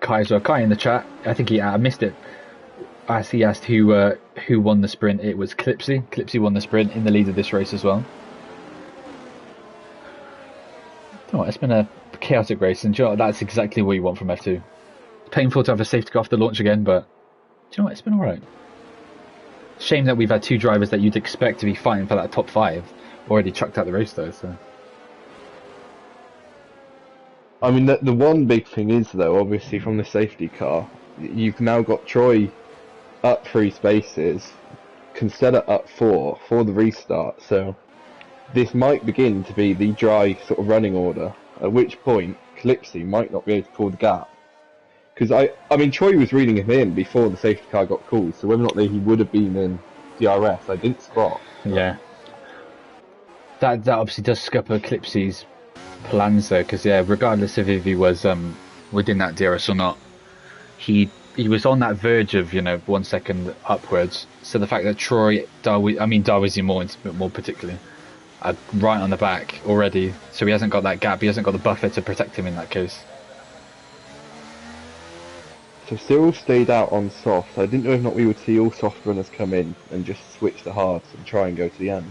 Kai as well. Kai in the chat. I think he missed it. As he asked who won the sprint, it was Clipsy. Clipsy won the sprint in the lead of this race as well. Oh, it's been a chaotic race, and that's exactly what you want from F2. It's painful to have a safety car off the launch again, but do you know what? It's been alright. Shame that we've had two drivers that you'd expect to be fighting for that top 5 already chucked out the race though. So. I mean, the one big thing is though, obviously from the safety car, you've now got Troy up 3 spaces, Constella up 4 for the restart. So this might begin to be the dry sort of running order. At which point, Calypso might not be able to pull the gap. Because I mean, Troy was reading him in before the safety car got called, so whether or not he would have been in DRS, I didn't spot. Yeah. That obviously does scupper Calypso's plans though, because regardless of if he was within that DRS or not, he was on that verge of 1 second upwards. So the fact that Troy, Darwizi more particularly, are right on the back already, so he hasn't got that gap, he hasn't got the buffer to protect him in that case. So Cyril stayed out on soft. I didn't know if not we would see all soft runners come in and just switch the hards and try and go to the end.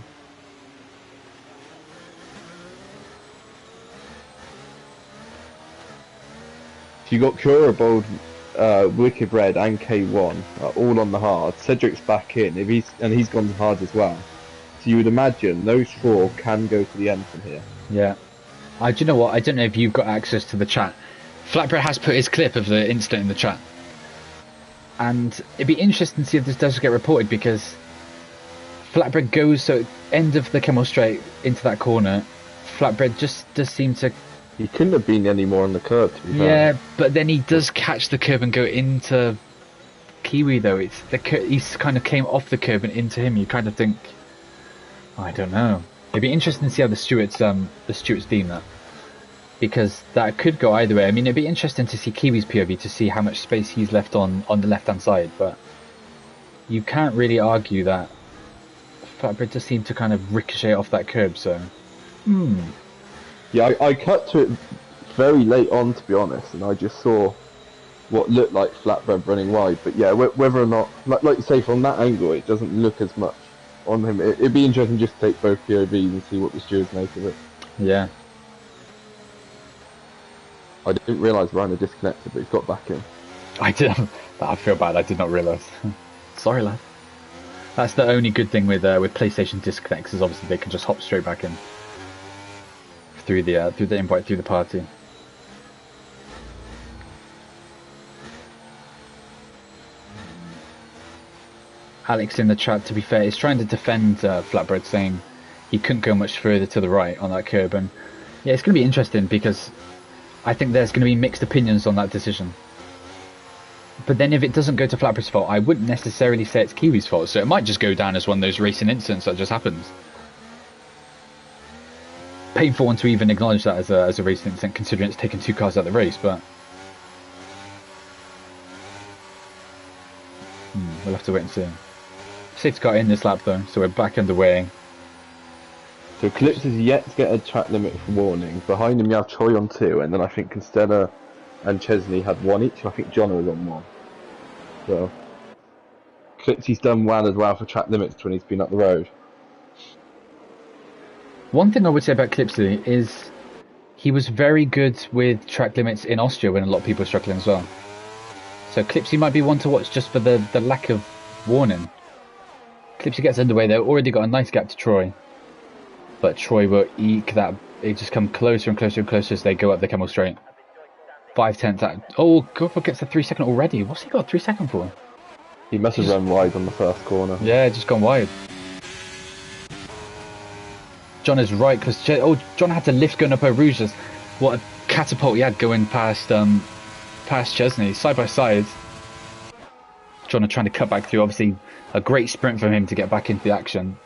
So you got Curabold, Wicked Red and K1 all on the hard. Cedric's back in, he's gone to hard as well. So you would imagine those 4 can go to the end from here. Yeah. Do you know what? I don't know if you've got access to the chat. Flatbread has put his clip of the incident in the chat. And it'd be interesting to see if this does get reported, because Flatbread goes so end of the Kemmel Straight into that corner. Flatbread just does seem to... He couldn't have been any more on the curb, to be fair. Yeah, but then he does catch the curb and go into Kiwi, though. He's kind of came off the curb and into him. You kind of think... I don't know. It'd be interesting to see how the stewards deem that. Because that could go either way. I mean, it'd be interesting to see Kiwi's POV to see how much space he's left on the left-hand side, but you can't really argue that Flatbread just seemed to kind of ricochet off that curb, so... Yeah, I cut to it very late on, to be honest, and I just saw what looked like Flatbread running wide, but yeah, whether or not, like you say, from that angle, it doesn't look as much on him. It'd be interesting just to take both POVs and see what the stewards make of it. Yeah. I didn't realise Ryan had disconnected, but he's got back in. I feel bad, I did not realise. Sorry, lad. That's the only good thing with PlayStation disconnects, is obviously they can just hop straight back in. Through the invite, through the party. Alex in the chat, to be fair, is trying to defend Flatbread, saying he couldn't go much further to the right on that curb, and yeah, it's going to be interesting because I think there's going to be mixed opinions on that decision. But then if it doesn't go to Flatbread's fault, I wouldn't necessarily say it's Kiwi's fault, so it might just go down as one of those racing incidents that just happens. Painful one to even acknowledge that as a racing incident, considering it's taken 2 cars out of the race, but we'll have to wait and see. Safety car in this lap though, so we're back underway. So Eclipse is yet to get a track limit warning. Behind him you have Troy on 2, and then I think Constella and Chesney had 1 each. I think John was on 1. So Eclipse's done well as well for track limits when he's been up the road. One thing I would say about Clipsy is he was very good with track limits in Austria when a lot of people were struggling as well. So Clipsy might be one to watch just for the lack of warning. Clipsy gets underway, they've already got a nice gap to Troy. But Troy will eke that, they just come closer and closer and closer as they go up the Kemmel Straight. 5/10 out. Oh, Gorford gets the 3 second already. What's he got a 3 second for? He must have run wide on the first corner. Yeah, just gone wide. John is right, because John had to lift going up over Rouges. What a catapult he had going past Chesney, side by side. John are trying to cut back through, obviously a great sprint from him to get back into the action.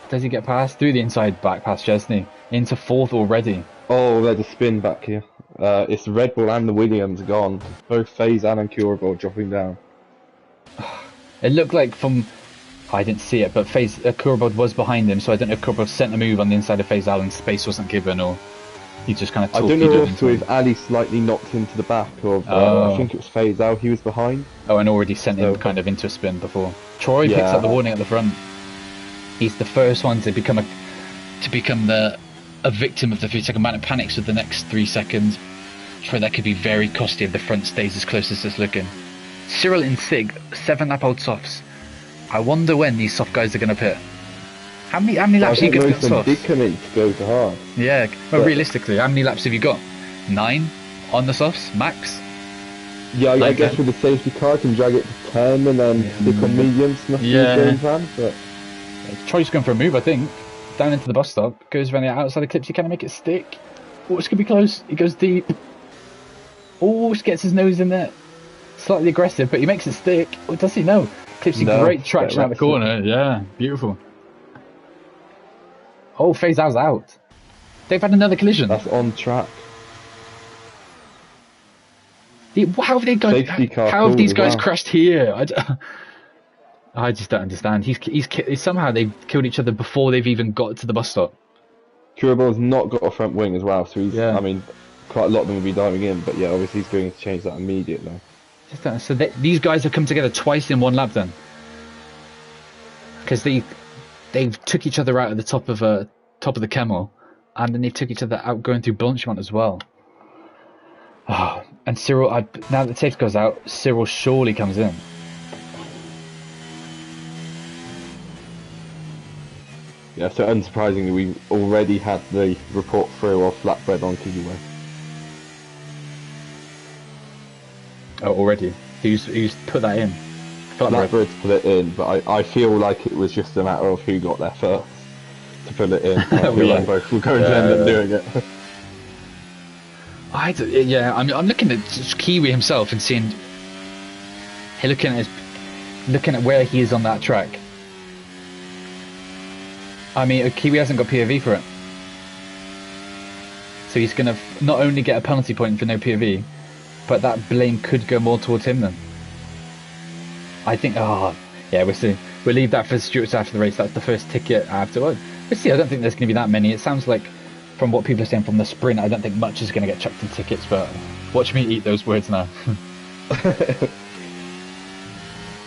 Does he get past? Through the inside back past Chesney, into 4th already. Oh, there's a spin back here. It's the Red Bull and the Williams gone. Both FaZe and Curable dropping down. It looked like from... I didn't see it, but Curable was behind him, so I don't know if Curable sent a move on the inside of FaZe and space wasn't given, or he just kind of I don't know if Ali slightly knocked into the back of, I think it was FaZe out, he was behind. Oh, and already sent him kind of into a spin before. Troy picks up the warning at the front. He's the first one to become a victim of the 3 second ban. It panics with the next 3 seconds. Troy, that could be very costly if the front stays as close as it's looking. Cyril in Sig, 7 lap old softs. I wonder when these soft guys are going to pit. How many laps have you got on softs? Did come in to go to hard. Yeah, well, realistically, how many laps have you got? 9 on the softs, max? Yeah, I guess with the safety car, you can drag it to 10 and then stick on mediums. Must be the game plan. But Troy's going for a move, I think. Down into the bus stop, goes around the outside of clips. You can make it stick. Oh, it's going to be close. He goes deep. Oh, gets his nose in there. Slightly aggressive, but he makes it stick. Or does he? No. Clipsy, great traction out the corner. Yeah, beautiful. Oh, Feizao's out. They've had another collision. That's on track. How have these guys crashed here? I just don't understand. He's somehow they've killed each other before they've even got to the bus stop. Kurabo's not got a front wing as well, so he's. I mean, quite a lot of them will be diving in, but yeah, obviously he's going to change that immediately. So these guys have come together twice in one lap then, because they've took each other out at the top of the Camel, and then they took each other out going through Blanchimont as well. Oh, and Cyril, now that the safety goes out, Cyril surely comes in. Yeah, so unsurprisingly, we already had the report through of flatbread on Kiwiway. Oh, already? Who's put that in? Flatbread's put it in, but I feel like it was just a matter of who got there first to put it in. I feel like both were going to end up doing it. I'm looking at Kiwi himself and seeing, looking at where he is on that track. I mean, Kiwi hasn't got POV for it, so he's going to not only get a penalty point for no POV, but that blame could go more towards him then. I think. We'll see. We'll leave that for Stewart's after the race. That's the first ticket after. We'll see. I don't think there's going to be that many. It sounds like, from what people are saying from the sprint, I don't think much is going to get chucked in tickets, but watch me eat those words now.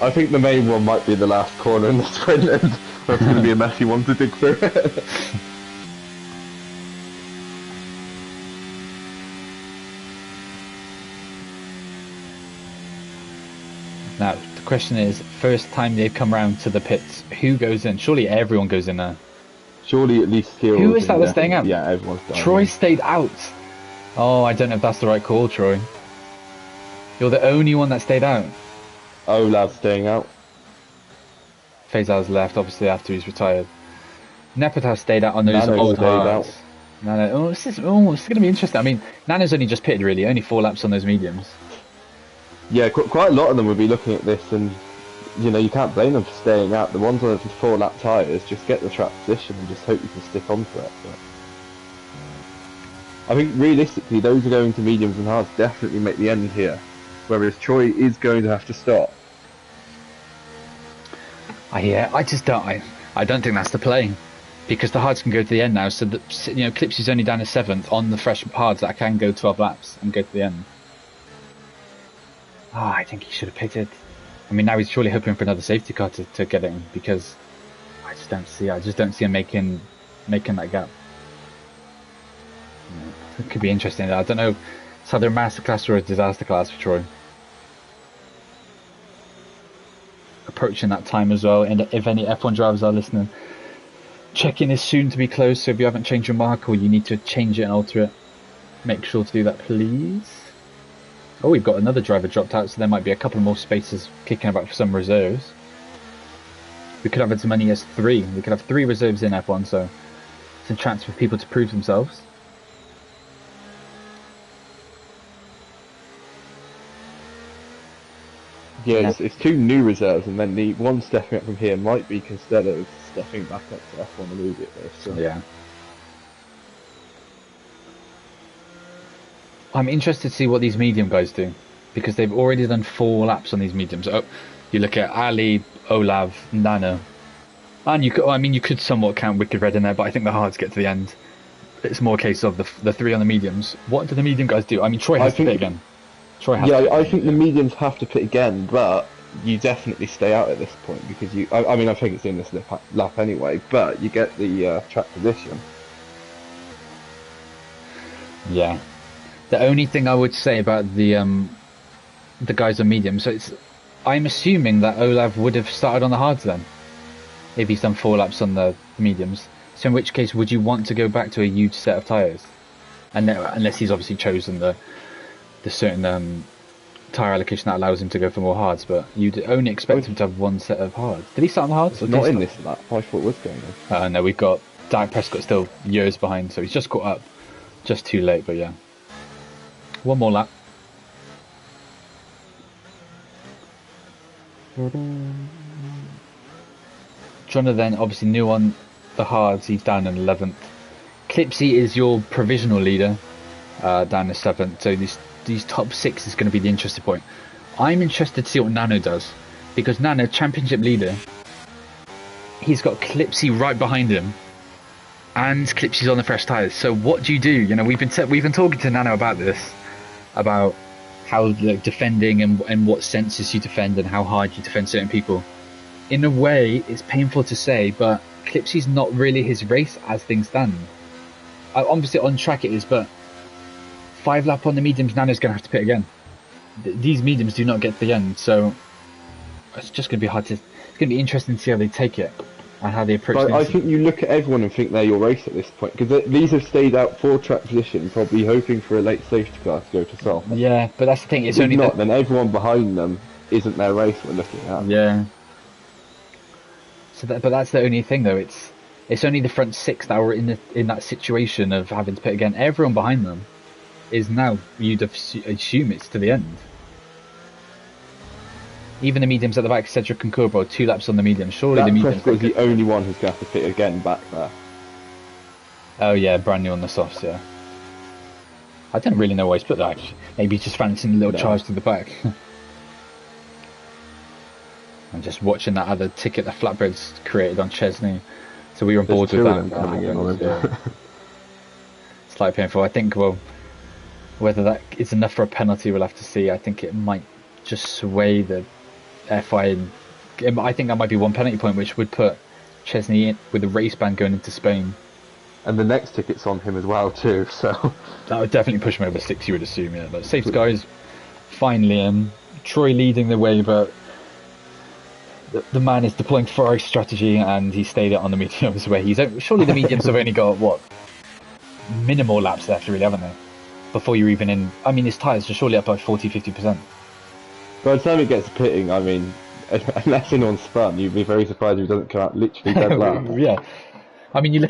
I think the main one might be the last corner in the sprint, and that's going to be a messy one to dig through. Now, the question is, first time they've come round to the pits, who goes in? Surely everyone goes in there. Surely at least Cyril. Who is that that's staying out? Yeah, everyone's done. Troy stayed out. Oh, I don't know if that's the right call, Troy. You're the only one that stayed out. Olav's staying out. Feizao's left, obviously, after he's retired. Nepotas stayed out on those old hards. Nano. It's going to be interesting. I mean, Nano's only just pitted, really. Only 4 laps on those mediums. Yeah, quite a lot of them will be looking at this, and you can't blame them for staying out. The ones on the 4-lap tyres, just get the track position and just hope you can stick onto it. But I think realistically, those who are going to mediums and hards definitely make the end here, whereas Troy is going to have to stop. I don't think that's the play, because the hards can go to the end now. So that Clipsy's only down to 7th on the fresh hards that can go 12 laps and go to the end. I think he should have pitted. I mean, now he's surely hoping for another safety car to get in, because I just don't see him making that gap. It could be interesting. I don't know. It's either a masterclass or a disaster class for Troy. Approaching that time as well, and if any F1 drivers are listening, check-in is soon to be closed, so if you haven't changed your mark or you need to change it and alter it, make sure to do that, please. Oh, we've got another driver dropped out, so there might be a couple more spaces kicking about for some reserves. We could have as many as 3. We could have 3 reserves in F1, so it's a chance for people to prove themselves. Yeah, it's 2 new reserves, and then the one stepping up from here might be Costello stepping back up to F1 immediately. So. Yeah. I'm interested to see what these medium guys do, because they've already done 4 laps on these mediums. Oh, you look at Ali, Olav, Nano, and you could somewhat count Wicked Red in there, but I think the hards get to the end. It's more a case of the 3 on the mediums. What do the medium guys do? I mean, Troy has to pit again. I think the mediums have to pit again, but you definitely stay out at this point, because I think it's in this lap anyway, but you get the track position. Yeah. The only thing I would say about the guys on medium, so I'm assuming that Olav would have started on the hards then, if he's done 4 laps on the mediums. So in which case, would you want to go back to a huge set of tyres? And unless he's obviously chosen the certain tyre allocation that allows him to go for more hards, but you'd only expect him to have 1 set of hards. Did he start on the hards? Not in this lap. I thought it was going on. No, we've got Dak Prescott still years behind, so he's just caught up. Just too late, but yeah. 1 more lap. Jonah then obviously new on the hards, he's down in 11th. Clipsy is your provisional leader, down in 7th, so these top 6 is going to be the interesting point. I'm interested to see what Nano does, because Nano, championship leader, he's got Clipsy right behind him, and Clipsy's on the fresh tyres. So what do? You know, we've been talking to Nano about this, about how like, defending and what senses you defend and how hard you defend certain people. In a way, it's painful to say, but Clipsy's not really his race as things stand. Obviously on track it is, but 5 lap on the mediums, Nano's going to have to pit again. These mediums do not get to the end, so it's just going to be hard to... It's going to be interesting to see how they take it and how they approach things. I think you look at everyone and think they're your race at this point, because these have stayed out 4 track position, probably hoping for a late safety car to go to soft. Yeah, but that's the thing. It's if only not, then everyone behind them isn't their race we're looking at. Yeah. So but that's the only thing though. It's only the front 6 that were in that situation of having to pit again. Everyone behind them is now, you'd assume it's to the end. Even the mediums at the back, Cedric and Corbo, 2 laps on the mediums. Surely the mediums was the only one who's going to have to pit again back there. Oh yeah, brand new on the softs, yeah. I don't really know why he's put that. Maybe he's just fancying a little charge to the back. I'm just watching that other ticket that Flatbread's created on Chesney. So we were on board with that. Slightly painful. I think, well, whether that is enough for a penalty, we'll have to see. I think it might just sway the FI. I think that might be 1 penalty point, which would put Chesney in with a race ban going into Spain. And the next ticket's on him as well, too, so... That would definitely push him over 6, you would assume, yeah. But safe skies, finally, Troy leading the way, but the man is deploying Ferrari strategy, and he stayed on the mediums where surely the mediums have only got, what, minimal laps left, really, haven't they? Before you're even in... I mean, his tyres are surely up by 40-50%. By the time he gets pitting, I mean, unless anyone's spun, you'd be very surprised if he doesn't come out literally dead last. Yeah. I mean,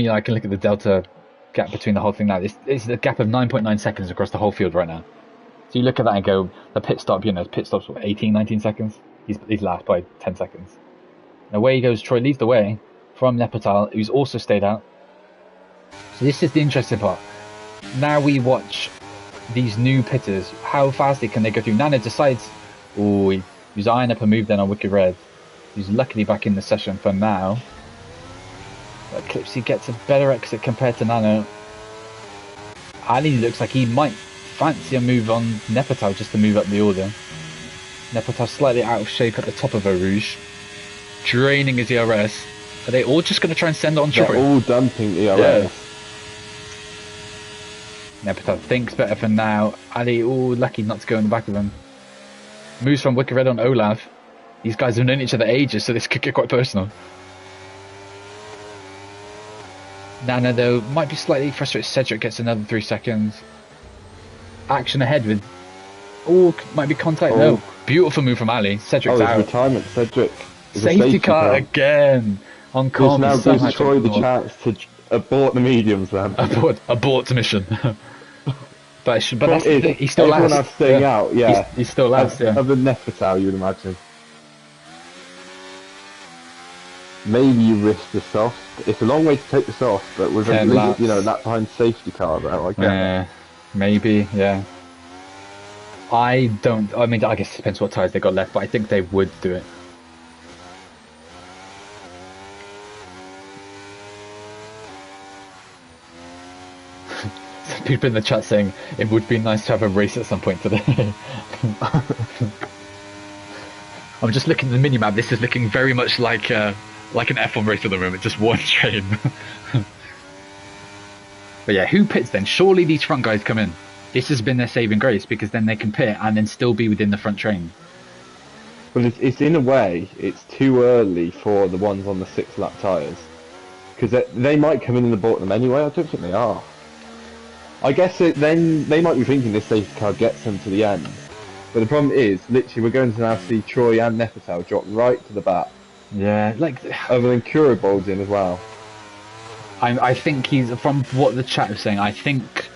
I can look at the delta gap between the whole thing now. It's a gap of 9.9 seconds across the whole field right now. So you look at that and go, the pit stop's what, 18, 19 seconds? He's last by 10 seconds. And away he goes, Troy leads the way from Nepotal, who's also stayed out. So this is the interesting part. Now we watch these new pitters, how fast can they go through. Nana decides, he's eyeing up a move then on Wicked Red. He's luckily back in the session for now. But Clipsy gets a better exit compared to Nano. Ali looks like he might fancy a move on Nepotal just to move up the order. Nepotal slightly out of shape at the top of Eau Rouge, draining his ERS. Are they all just going to try and send it on Troy? They're all dumping ERS. Yeah. Nepotal thinks better for now. Ali, lucky not to go in the back of him. Moves from Wicked Red on Olav. These guys have known each other ages, so this could get quite personal. Nana, though, might be slightly frustrated. Cedric gets another 3 seconds. Action ahead with... might be contact. No. Beautiful move from Ali. Cedric's out. Retirement. Cedric. Safety car again. On calm. This now gives Troy the chance to abort the mediums then. Abort the mission. but that's the thing. He's still last. Everyone else staying out, yeah. He's still last, yeah. Other than Nefertau, you would imagine. Maybe you risk the soft. It's a long way to take the soft, but with at least, that behind safety car though, I guess. Maybe, yeah. I guess it depends what tyres they got left, but I think they would do it. Some people in the chat saying it would be nice to have a race at some point today. I'm just looking at the minimap. This is looking very much like an F1 race at the moment, just one train. But yeah, who pits then? Surely these front guys come in. This has been their saving grace, because then they can pit and then still be within the front train. But it's in a way, it's too early for the ones on the 6-lap tyres. Because they might come in and abort them anyway. I don't think they are. I guess then they might be thinking this safety car gets them to the end. But the problem is, literally, we're going to now see Troy and Nefertal drop right to the back. Yeah, like... Other than Kurabold's in as well. I think he's... From what the chat was saying, I think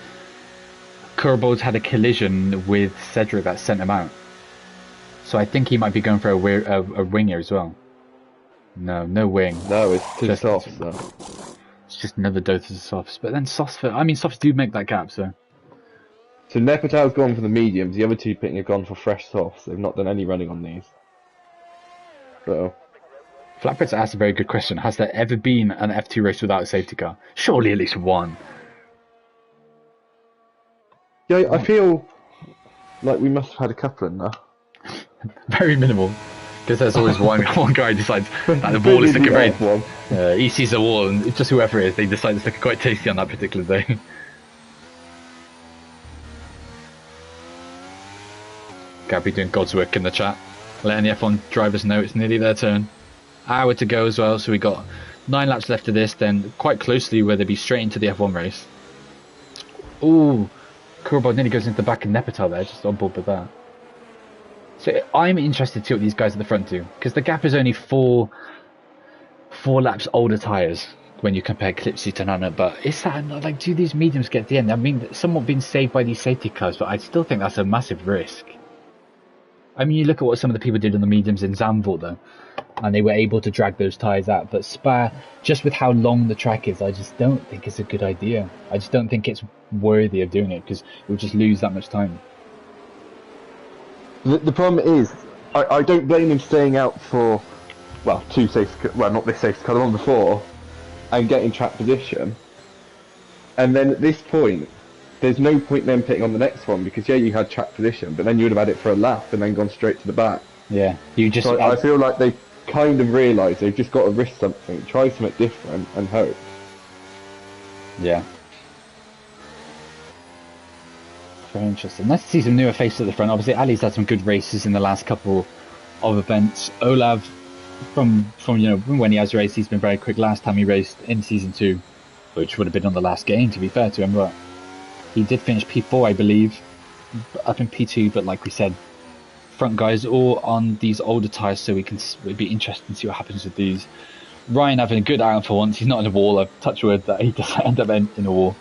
Kurabold's had a collision with Cedric that sent him out. So I think he might be going for a winger as well. No wing. No, it's too soft, though. It's just another dose of softs. But then softs do make that gap, so... So Nefertal's gone for the mediums, the other two pitting have gone for fresh softs. They've not done any running on these. So... Flatbread's asked a very good question. Has there ever been an F2 race without a safety car? Surely at least one. Yeah, I feel like we must have had a couple in there. Very minimal. Because there's always one guy who decides that the wall is looking great. He sees the wall and it's just whoever it is, they decide it's looking quite tasty on that particular day. Gabby doing God's work in the chat. Letting the F1 drivers know it's nearly their turn. Hour to go as well, so we got 9 laps left of this, then quite closely where they'll be straight into the F1 race. Ooh, Kurabold nearly goes into the back of Nefertal there, just on board with that. So I'm interested to see what these guys at the front do, because the gap is only four laps older tyres when you compare Clipsy to Nana, but is that, like, do these mediums get to the end? I mean, somewhat being saved by these safety cars, but I still think that's a massive risk. I mean, you look at what some of the people did on the mediums in Zandvoort, though, and they were able to drag those tyres out. But Spa, just with how long the track is, I just don't think it's a good idea. I just don't think it's worthy of doing it, because we'll just lose that much time. The problem is, I don't blame him staying out for, well, not this safety car, the one before, and getting track position. And then at this point, there's no point then pitting on the next one, because yeah, you had track position, but then you would have had it for a lap and then gone straight to the back. Yeah, you just. So I feel like they kind of realise they've just got to risk something, try something different, and hope. Yeah. Very interesting. Nice to see some newer faces at the front. Obviously, Ali's had some good races in the last couple of events. Olav, from when he has raced, he's been very quick. Last time he raced in season 2, which would have been on the last game, to be fair to him, but he did finish P4, I believe, up in P2. But like we said, front guys all on these older tyres, so it'd be interesting to see what happens with these. Ryan having a good outing for once. He's not in a wall. I've touched wood that he doesn't end up in a wall.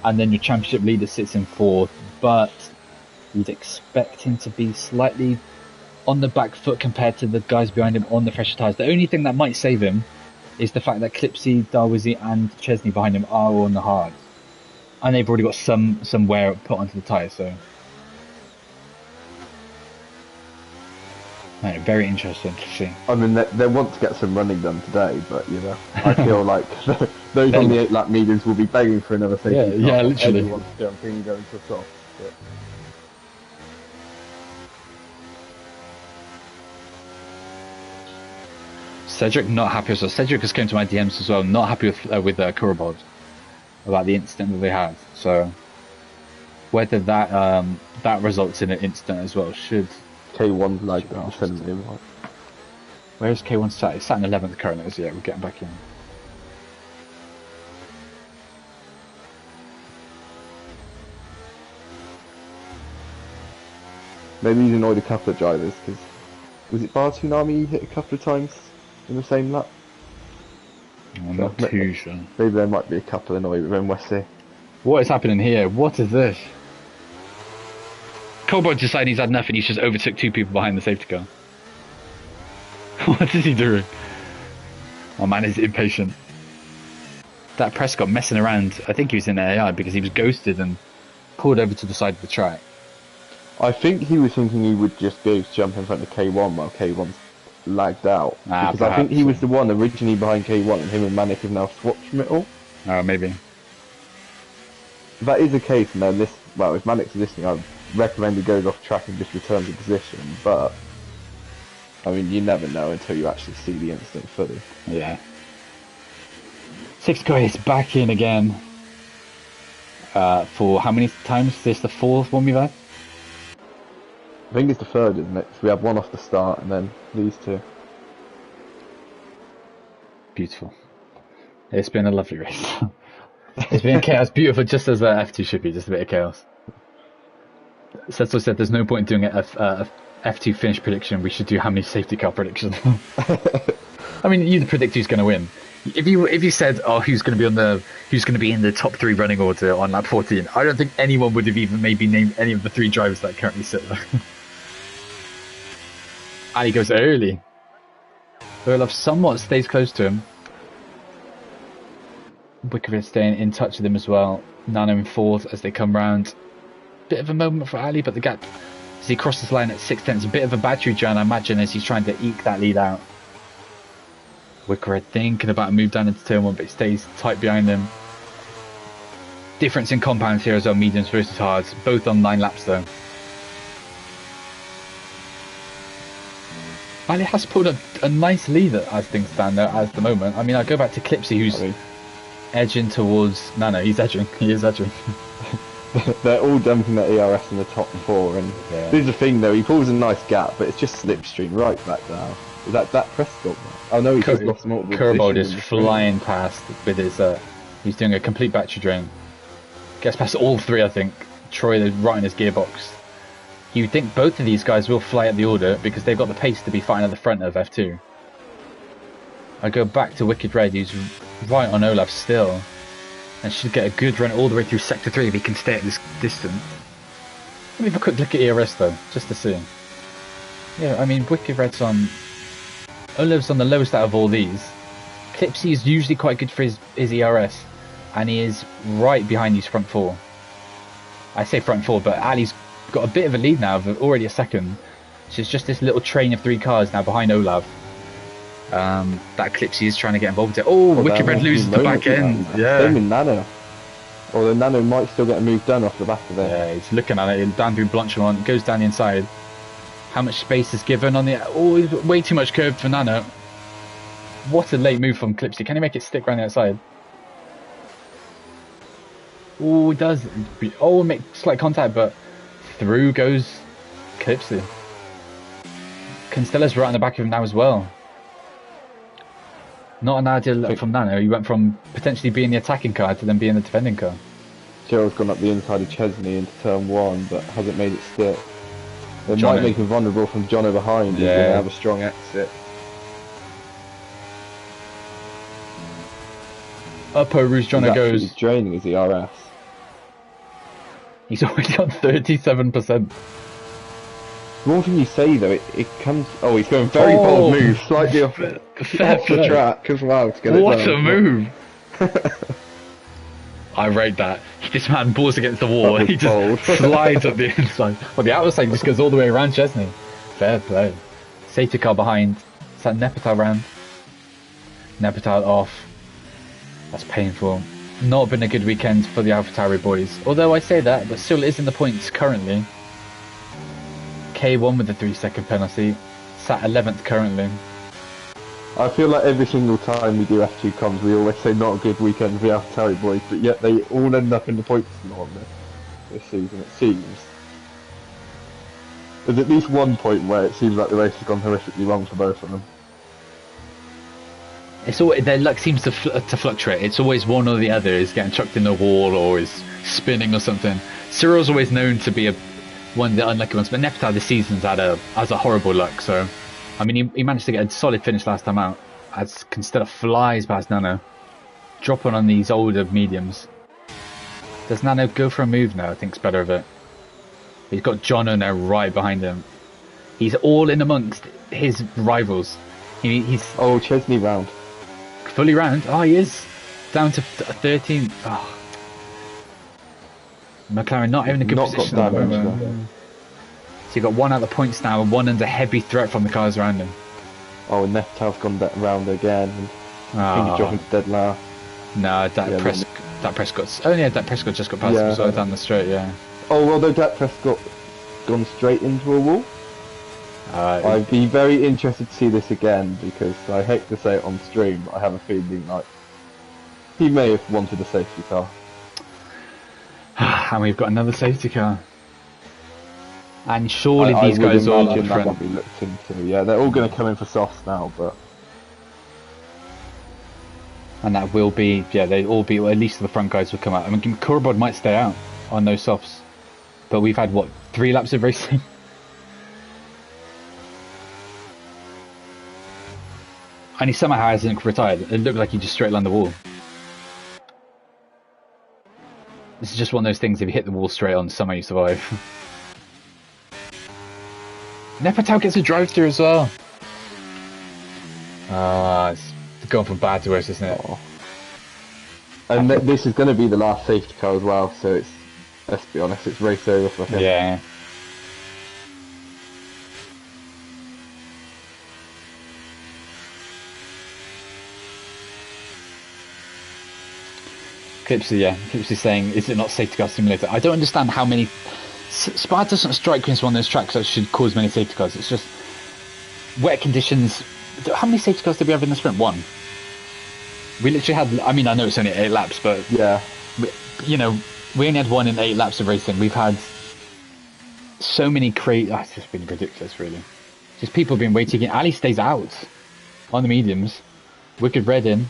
And then your championship leader sits in 4th, but you'd expect him to be slightly on the back foot compared to the guys behind him on the fresher tyres. The only thing that might save him is the fact that Clipsy, Darwizi and Chesney behind him are on the hards. And they've already got some wear put onto the tyres, so... Right, very interesting to see. I mean, they want to get some running done today, but, you know, I feel like those on the 8-lap mediums will be begging for another safety car. Yeah, literally. Everyone's jumping and going to the top. But... Cedric not happy as well. Cedric has come to my DMs as well, not happy with Kurabold about the incident that they had. So whether that results in an incident as well should... K1 like defending him. Where's K1 sat? He's sat in 11th currently, so yeah, we're getting back in. Maybe he's annoyed a couple of drivers, because was it Bartunami he hit a couple of times in the same lap? I'm not too sure. Maybe there might be a couple annoyed with him, Wesley. What is happening here? What is this? Colbert decided he's had enough and he's just overtook 2 people behind the safety car. What is he doing? Oh man, he's impatient. That Prescott messing around, I think he was in AI because he was ghosted and pulled over to the side of the track. I think he was thinking he would just go jump in front of K1 while K1's lagged out. Because I think he was the one originally behind K1 and him and Manic have now swapped from it all. Oh, maybe. If that is the case, and then if Manic's listening, I'd recommend he goes off track and just returns to position, but I mean, you never know until you actually see the incident fully. Yeah. 6th guy is back in again. For how many times? Is this the 4th one we've had? I think it's the third, isn't it? 'Cause we have one off the start and then these two. Beautiful. It's been a lovely race. It's been chaos, beautiful, just as F2 should be, just a bit of chaos. Cecil said there's no point in doing a F2 finish prediction. We should do how many safety car predictions. I mean, you predict who's going to win. If you said, oh, who's going to be in the top 3 running order on lap 14, I don't think anyone would have even maybe named any of the 3 drivers that currently sit there. And he goes early. Olaf somewhat stays close to him. Wickerfield staying in touch with him as well. Nano in 4th as they come round. Bit of a moment for Ali, but the gap as he crosses the line at 6 tenths, a bit of a battery drain, I imagine, as he's trying to eke that lead out. Wickerhead thinking about a move down into turn 1, but he stays tight behind them. Difference in compounds here as well, mediums versus hards, both on 9 laps though. Ali has pulled a nice lead as things stand there at the moment. I mean, I go back to Clipsy, who's edging towards Nano. He is edging. They're all dumping their ERS in the top 4, and here's the thing though, he pulls a nice gap, but it's just slipstream right back down. Is that Prescott? Oh no, he's just lost multiple Kerbold is flying past with his, he's doing a complete battery drain. Gets past all 3, I think. Troy right in his gearbox. You'd think both of these guys will fly at the order because they've got the pace to be fighting at the front of F2. I go back to Wicked Red, who's right on Olaf still, and should get a good run all the way through Sector 3 if he can stay at this distance. Let me have a quick look at ERS though, just to see. Yeah, I mean, Wicked Red's on... Olaf's on the lowest out of all these. Clipsy is usually quite good for his ERS, and he is right behind these front 4. I say front 4, but Ali's got a bit of a lead now, of already a second. So it's just this little train of 3 cars now behind Olaf. That Clipsy is trying to get involved in. Oh, Wicked Red loses the back end. Yeah. Same in Nano. Although Nano might still get a move done off the back of there. Yeah, he's looking at it. Down through Blanchimont, goes down the inside. How much space is given on the... Oh, way too much curve for Nano. What a late move from Clipsy. Can he make it stick around the outside? Oh, he does. Oh, make slight contact, but through goes Clipsy. Constella's right on the back of him now as well. Not an ideal look from Nano. He went from potentially being the attacking car to then being the defending car. Gerald's gone up the inside of Chesney into turn 1, but hasn't made it stick. It might make him vulnerable from Jono behind. He's going to have a strong exit. Upper Rouge Jono goes. He's draining his ERS. He's already on 37%. One thing you say though, it comes. Oh, he's going very bold move, slightly off the track as well to get it done. What a move! I rate that. This man balls against the wall. He just slides up the inside. Well, the outside just goes all the way around Chesney. Fair play. Safety car behind. Is that Nepatal round? Nepatal off. That's painful. Not been a good weekend for the AlphaTauri boys. Although I say that, but still is in the points currently. K1 with the 3-second penalty. Sat 11th currently. I feel like every single time we do F2 comms, we always say not a good weekend for the AlphaTauri boys, but yet they all end up in the points this season, it seems. There's at least one point where it seems like the race has gone horrifically wrong for both of them. It's always, their luck seems to fluctuate. It's always one or the other is getting chucked in the wall or is spinning or something. Cyril's always known to be one of the unlucky ones, but Nepatal this season's has a horrible luck. So, I mean, he managed to get a solid finish last time out as Constella flies past Nano, dropping on these older mediums. Does Nano go for a move now? I think's better of it. He's got Jono now right behind him. He's all in amongst his rivals. He's Chesney round. Fully round. Oh, he is down to 13. Oh. McLaren not having a good position at the moment. So you've got one out of the points now and one under heavy threat from the cars around him. Oh, and Nepatal's gone round again. I think he's dropping to dead last. No, that Prescott's... Oh yeah, that Prescott just got past him, so down the straight, yeah. Oh, although that Prescott gone straight into a wall. I'd be very interested to see this again because I hate to say it on stream, but I have a feeling like he may have wanted a safety car. And we've got another safety car. And surely these guys all up front. That will be looked into. Yeah, they're all going to come in for softs now, but. And that will be, they all be, well, at least the front guys will come out. I mean, Kurabod might stay out on those softs, but we've had, 3 laps of racing? And he somehow hasn't retired. It looked like he just straight lined the wall. This is just one of those things, if you hit the wall straight on, somehow you survive. Nepatel gets a drive-through as well. It's gone from bad to worse, isn't it? Oh. And this is going to be the last safety car as well, so it's, let's be honest, it's race over for him. Yeah. Clipsy saying, is it not safety car simulator? I don't understand how many... Spa doesn't strike me as one of those tracks that should cause many safety cars. It's just wet conditions. How many safety cars did we have in the sprint? 1. We literally had, I mean, I know it's only 8 laps, but yeah, we only had 1 in 8 laps of racing. We've had so many it's just been ridiculous, really. Just people being waiting. Ali stays out on the mediums. Wicked Red in.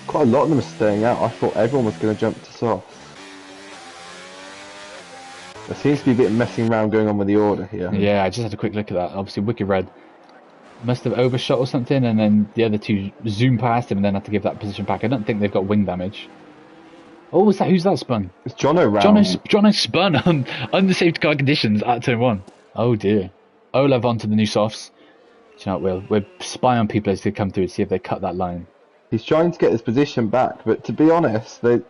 Quite a lot of them are staying out. I thought everyone was going to jump to softs. There seems to be a bit of messing around going on with the order here. Yeah, I just had a quick look at that. Obviously, Wicked Red must have overshot or something, and then the other 2 zoomed past him and then had to give that position back. I don't think they've got wing damage. Oh, who's that spun? It's Jono round. Jono spun on under safety car conditions at turn 1. Oh dear. Olav onto the new softs. Do you know what, we'll spy on people as they come through to see if they cut that line. He's trying to get his position back, but to be honest, they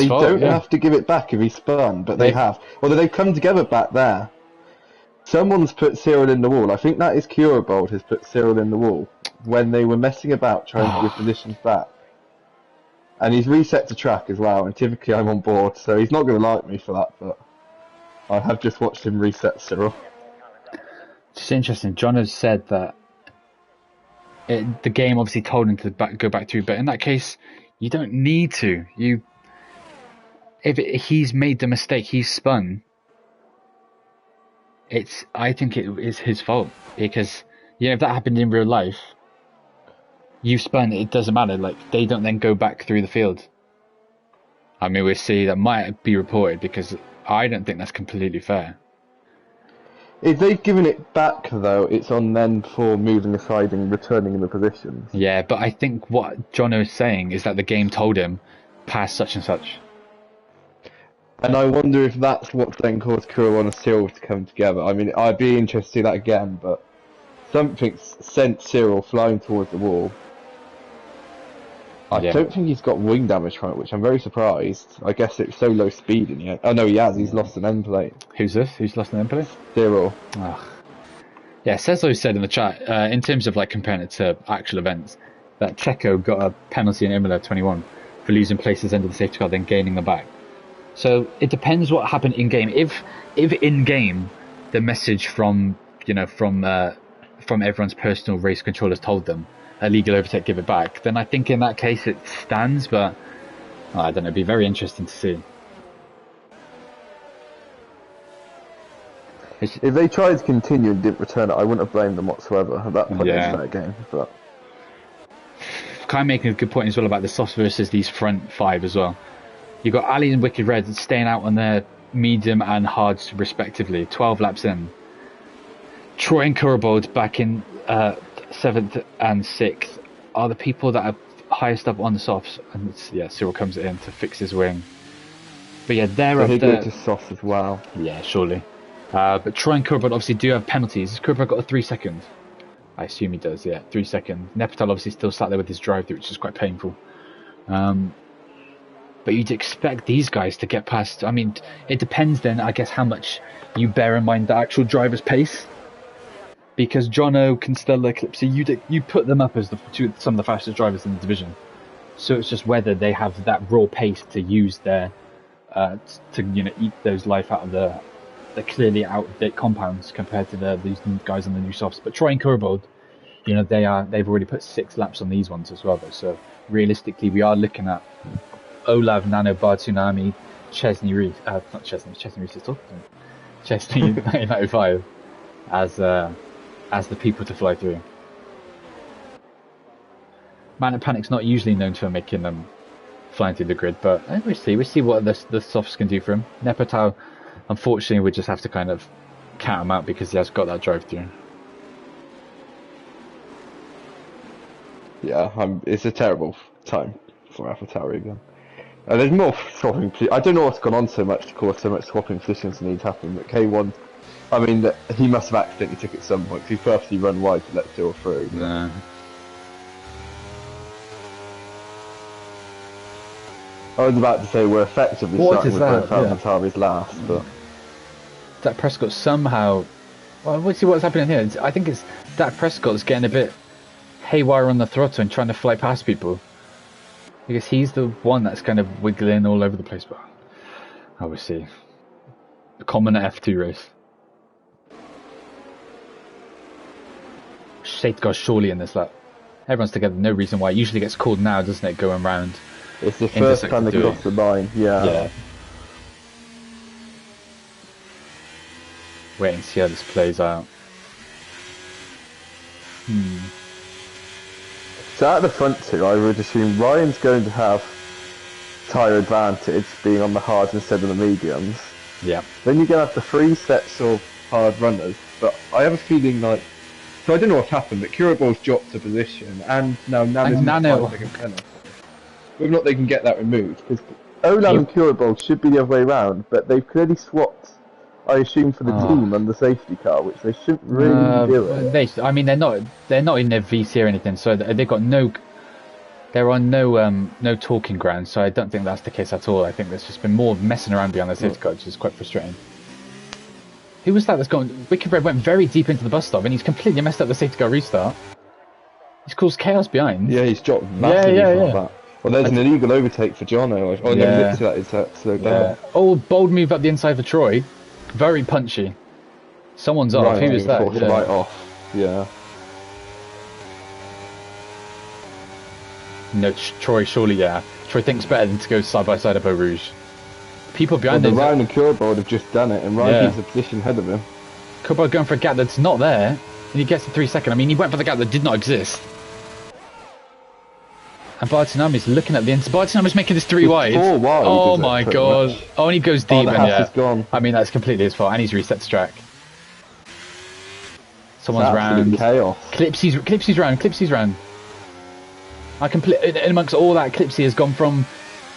fault, don't have to give it back if he spun, but they have. Although they've come together back there. Someone's put Cyril in the wall. I think that is Curabold has put Cyril in the wall when they were messing about trying to give positions back. And he's reset to track as well, and typically I'm on board, so he's not going to like me for that, but I have just watched him reset Cyril. It's interesting. John has said that the game obviously told him to go back through, but in that case, you don't need to. If he's made the mistake, he's spun. I think it is his fault, because if that happened in real life, you spun, it doesn't matter. Like, they don't then go back through the field. I mean, we'll see. That might be reported, because I don't think that's completely fair. If they've given it back, though, it's on them for moving aside and returning in the positions. Yeah, but I think what Jono is saying is that the game told him, pass such and such. And I wonder if that's what then caused Kuro and Cyril to come together. I mean, I'd be interested to see that again, but something sent Cyril flying towards the wall. I don't think he's got wing damage from it, which I'm very surprised. I guess it's so low speed in here. Oh no, he has. He's lost an end plate. Who's this? Who's lost an end plate? Cyril. Yeah, Ceslo said in the chat, in terms of like comparing it to actual events, that Checo got a penalty in Imola 21 for losing places under the safety car, then gaining them back. So it depends what happened in game. If in game the message from everyone's personal race controllers told them illegal overtake, give it back, then I think in that case it stands. But I don't know. It'd be very interesting to see. If they tried to continue and didn't return it, I wouldn't have blamed them whatsoever at that point in that game. But Kai making a good point as well about the softs versus these front 5 as well. You've got Ali and Wicked Red staying out on their medium and hards respectively, 12 laps in. Troy and Kurabold back in 7th and 6th are the people that are highest up on the softs. And Cyril comes in to fix his wing. But they're up there. He'll go to softs as well. Yeah, surely. But Troy and Kurabold obviously do have penalties. Has Kurabold got a 3 second? I assume he does, 3 second. Nepatel obviously still sat there with his drive-through, which is quite painful. But you'd expect these guys to get past. I mean, it depends then, I guess, how much you bear in mind the actual driver's pace. Because Jono can still eclipse. You put them up as some of the fastest drivers in the division. So it's just whether they have that raw pace to use their eat those life out of the clearly out of date compounds compared to these guys on the new softs. But Troy and Kurabold, they've already put 6 laps on these ones as well, though. So realistically, we are looking at Olav, Nano, Tsunami, Chesney Reese. Not Chesney Reese is talking to me. Chesney 1995. as the people to fly through. Manic Panic's not usually known for making them flying through the grid, but we'll see what the softs can do for him. Nepotau, unfortunately, we just have to kind of count him out because he has got that drive through. Yeah, it's a terrible time for AlphaTauri again. There's more swapping. I don't know what's gone on so much to cause so much swapping positions need to happen. But K1, I mean, he must have accidentally took at some point because he purposely run wide to let Cyril through. Nah. I was about to say we're effectively starting with both AlphaTauri's last, but Dak Prescott somehow. Well, we'll see what's happening here. I think it's Dak Prescott's getting a bit haywire on the throttle and trying to fly past people because he's the one that's kind of wiggling all over the place. But I will see. A common F2 race. Safety car surely in this lap. Everyone's together. No reason why. It usually gets called now, doesn't it? Going round. It's the first time they cross the line. Yeah. Wait and see how this plays out. So at the front two, I would assume Ryan's going to have tyre advantage, being on the hards instead of the mediums. Yeah. Then you're going to have the 3 sets of hard runners, but I have a feeling like... So I don't know what's happened, but Kiribol's dropped a position, and now Nano... Whether or not they can get that removed, because Olaf and Kiribol should be the other way around, but they've clearly swapped, I assume, for the team and the safety car, which they shouldn't really be doing. I mean, they're not in their VC or anything, so they've got there are no talking grounds, so I don't think that's the case at all. I think there's just been more messing around behind the safety car, which is quite frustrating. Who was that that's going? Wicked Red went very deep into the bus stop, and he's completely messed up the safety car restart. He's caused chaos behind. Yeah, he's dropped massively from that. Well, there's an illegal overtake for Jono. Oh, no, literally that is slowed down. Oh, bold move up the inside for Troy. Very punchy. Someone's off. Who was that? Right off. Yeah. No, Troy, surely, Troy thinks better than to go side by side up Eau Rouge. People behind him. Ryan and Kiribol have just done it, and Ryan keeps a position ahead of him. Kiribol going for a gap that's not there, and he gets the 3 second. I mean, he went for the gap that did not exist. And Bartinami's looking at the inside. Bartinami's making this 3 wide. 4 wide. Oh my god. Oh, and he goes deep, and gone. I mean, that's completely his fault, and he's reset the track. Someone's round. Chaos. Clipsy's round. In amongst all that, Clipsy has gone from,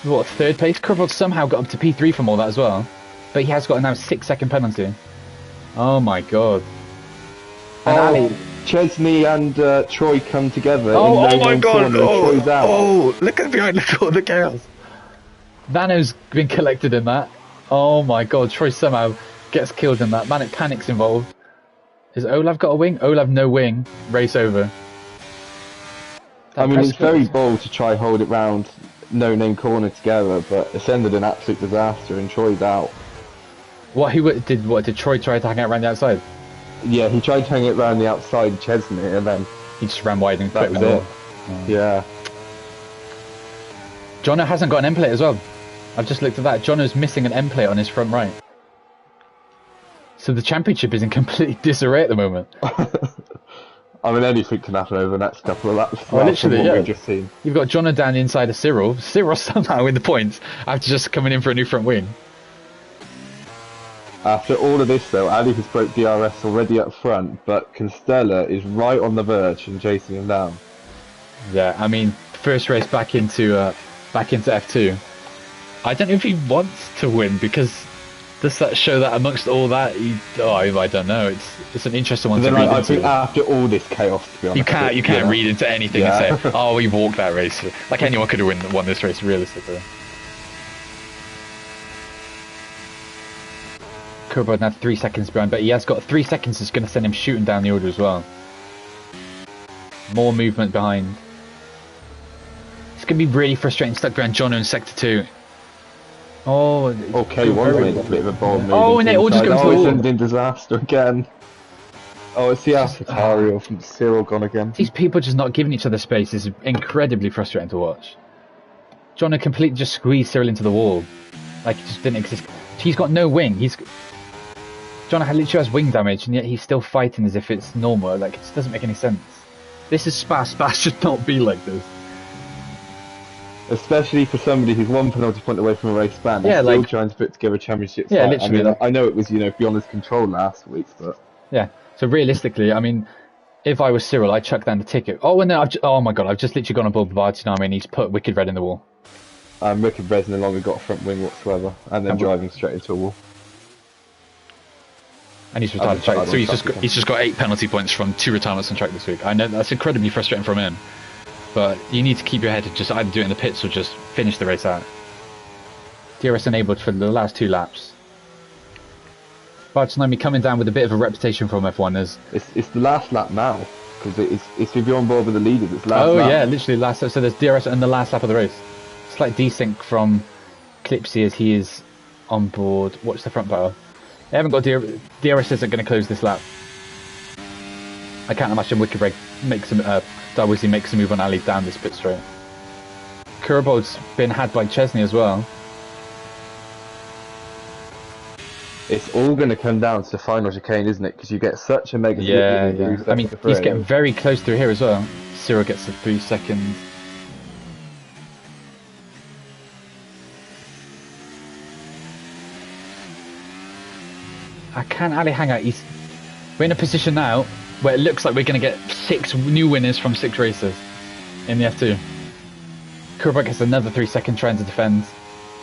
what, 3rd place? Kiribol somehow got up to P3 from all that as well. But he has got a now 6 second penalty. Oh my god. And Ali... Chesney and Troy come together. Oh my god! Troy's out. Oh, look at behind! Look at all the chaos. Vano's been collected in that. Oh my god! Troy somehow gets killed in that. Manic Panic's involved. Has Olav got a wing? Olav no wing. Race over. I mean, it's very bold to try hold it round no-name corner together, but it's ended in absolute disaster, and Troy's out. What did Troy try to hang out around the outside? Yeah, he tried to hang it round the outside Chesney, and then he just ran wide and that was it. Yeah. Jono hasn't got an end plate as well. I've just looked at that. Jono's missing an end plate on his front right. So the championship is in complete disarray at the moment. I mean, anything can happen over the next couple of laps. Oh, literally, we've just seen. You've got Jono down the inside of Cyril. Cyril somehow in the points after just coming in for a new front wing. After all of this, though, Ali has broke DRS already up front, but Constella is right on the verge and chasing him down. Yeah, I mean, first race back into F2. I don't know if he wants to win, because does that show that amongst all that, I don't know. It's an interesting one to read into. I think after all this chaos, to be honest, you can't read into anything and say, oh, we walked that race. Like anyone could have won this race realistically. Kiribol now 3 seconds behind, but he has got 3 seconds that's going to send him shooting down the order as well. More movement behind. It's going to be really frustrating stuck behind Jono in Sector 2. Oh, okay, one made a bit of a bold move. Oh, and it all just goes to the wall. In disaster again. Oh, it's the AlphaTauri from Cyril gone again. These people just not giving each other space is incredibly frustrating to watch. Jono completely just squeezed Cyril into the wall. Like it just didn't exist. He's got no wing. John literally has wing damage, and yet he's still fighting as if it's normal. Like, it just doesn't make any sense. This is Spa. Spa should not be like this. Especially for somebody who's one penalty point away from a race ban. Yeah, still trying to put together a championship fight. Literally. I mean, I know it was, beyond his control last week, but... Yeah, so realistically, I mean, if I was Cyril, I'd chuck down the ticket. Oh, and then oh my god, I've just literally gone on board with Barton. I mean, he's put Wicked Red in the wall. Wicked Red's no longer got a front wing whatsoever, and then driving straight into a wall. And he's retired track, so he's just got 8 penalty points from 2 retirements on track this week. I know that's incredibly frustrating from him, but you need to keep your head and just either do it in the pits or just finish the race out. DRS enabled for the last 2 laps. Bartolome coming down with a bit of a reputation from F1 as... It's the last lap now, because it's if you're on board with the leaders, it's last lap. Oh yeah, literally last lap, so there's DRS in the last lap of the race. Slight desync from Clipsy as he is on board. Watch the front barrel. They haven't got DRS isn't going to close this lap. I can't imagine Wicked Red makes Darwizzy makes a move on Ali down this pit straight. Kurbold's been had by Chesney as well. It's all going to come down to the final chicane, isn't it? Because you get such a mega... Yeah. I mean, he's getting very close through here as well. Cyril gets the 3 seconds. Can Ali hang out? We're in a position now where it looks like we're going to get 6 new winners from 6 races in the F2. Kurbold gets another 3 second trying to defend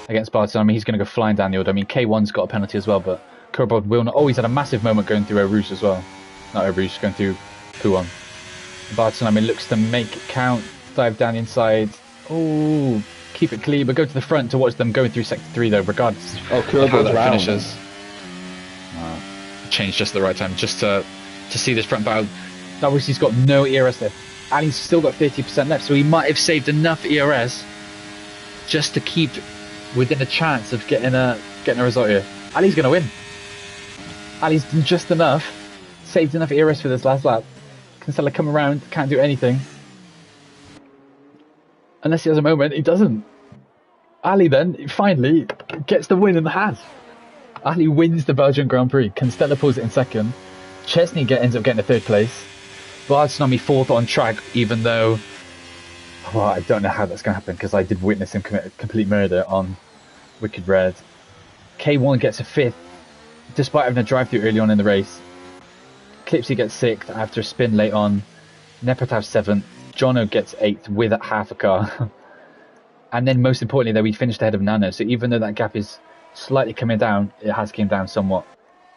against Barton. I mean, he's going to go flying down the order. I mean, K1's got a penalty as well, but Kurbold will not. Oh, he's had a massive moment going through Eau Rouge as well. Not Eau Rouge, going through Pouon. Barton, I mean, looks to make it count. Dive down the inside. Oh, keep it clean, but go to the front to watch them going through Sector 3, though, regardless of how that finishes. Changed just at the right time, just to see this front barrel. Obviously, he's got no ERS left. Ali's still got 30% left, so he might have saved enough ERS just to keep within a chance of getting a result here. Ali's going to win. Ali's done just enough, saved enough ERS for this last lap. Kinsella come around, can't do anything. Unless he has a moment, he doesn't. Ali then finally gets the win in the hat. Ali wins the Belgian Grand Prix. Kinsella pulls it in second. Chesney ends up getting a 3rd place. Bartolome 4th on track, even though... Well, I don't know how that's going to happen because I did witness him commit a complete murder on Wicked Red. K1 gets a 5th, despite having a drive-through early on in the race. Clipsy gets 6th after a spin late on. Nepetav 7th. Jono gets 8th with half a car. And then most importantly, though, we finished ahead of Nano. So even though that gap is slightly coming down, it has came down somewhat.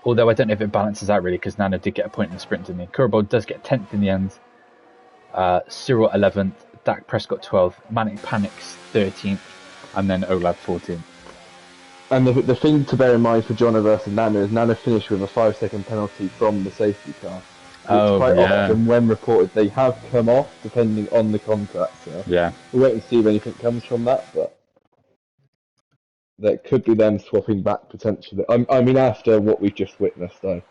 Although I don't know if it balances out really, because Nano did get a point in the sprint, didn't he? Kurbold does get 10th in the end. Cyril 11th. Dak Prescott 12th. Manic Panics 13th. And then Olaf 14th. And the thing to bear in mind for Jono versus Nano is Nano finished with a 5-second penalty from the safety car. Quite often, when reported, they have come off depending on the contract. So we'll wait and see if anything comes from that, but that could be them swapping back potentially. I mean, after what we've just witnessed, though,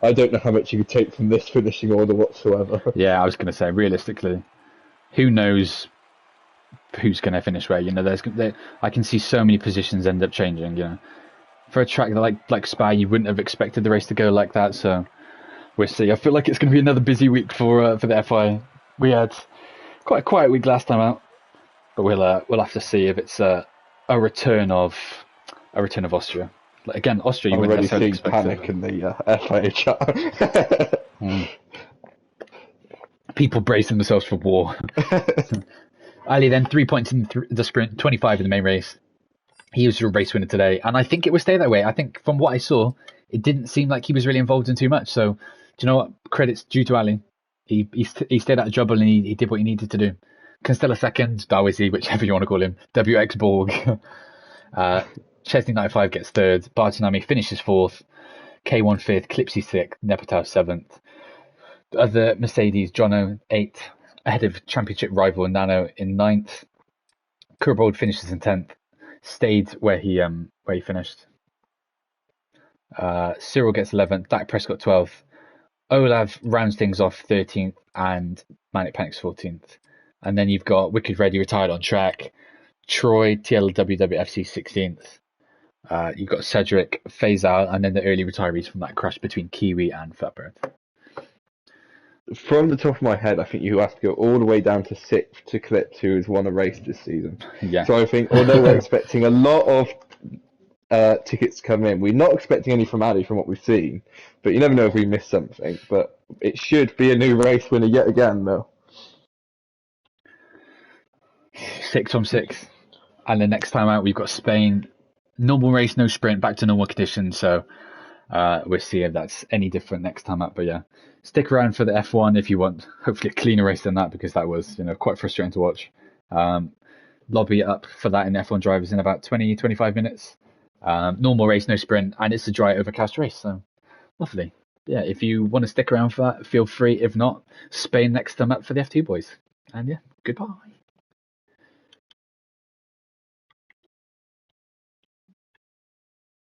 I don't know how much you could take from this finishing order whatsoever. Yeah, I was going to say, realistically, who knows who's going to finish where? You know, I can see so many positions end up changing. You know, for a track like Spa, you wouldn't have expected the race to go like that. So we'll see. I feel like it's going to be another busy week for the FI. We had quite a quiet week last time out, but we'll have to see if it's a return of Austria. Like, again, Austria, you wouldn't necessarily expect panic in the FIA chat. People bracing themselves for war. Ali then 3 points in the sprint, 25 in the main race. He was your race winner today, and I think it will stay that way. I think from what I saw, it didn't seem like he was really involved in too much. So, do you know what? Credits due to Ali. He stayed out of trouble and he did what he needed to do. Kinsella second, Darwizzy, whichever you want to call him, WX Borg. Chesney 95 gets 3rd. Bartolome finishes 4th. K1 5th. Clipsy 6th. Nepetav 7th. The other Mercedes, Jono 8th. Ahead of championship rival Nano in 9th. Kurbold finishes in 10th. Stayed where he finished. Cyril gets 11th. Dak Prescott 12th. Olav rounds things off 13th. And Manic Panics 14th. And then you've got Wicked Red, retired on track. Troy, TLWWFC 16th. You've got Cedric, Faisal, and then the early retirees from that crash between Kiwi and Fatbird. From the top of my head, I think you have to go all the way down to sixth to Clips, who has won a race this season. Yeah. So I think, although we're expecting a lot of tickets to come in, we're not expecting any from Addy from what we've seen. But you never know if we miss something. But it should be a new race winner yet again, though. 6 from 6. And the next time out, we've got Spain. Normal race, no sprint, back to normal conditions. So we'll see if that's any different next time out. But yeah, stick around for the F1 if you want. Hopefully a cleaner race than that, because that was quite frustrating to watch. Lobby up for that in F1 drivers in about 20-25 minutes. Normal race, no sprint, and it's a dry, overcast race. So lovely. Yeah, if you want to stick around for that, feel free. If not, Spain next time up for the F2 boys. And yeah, goodbye.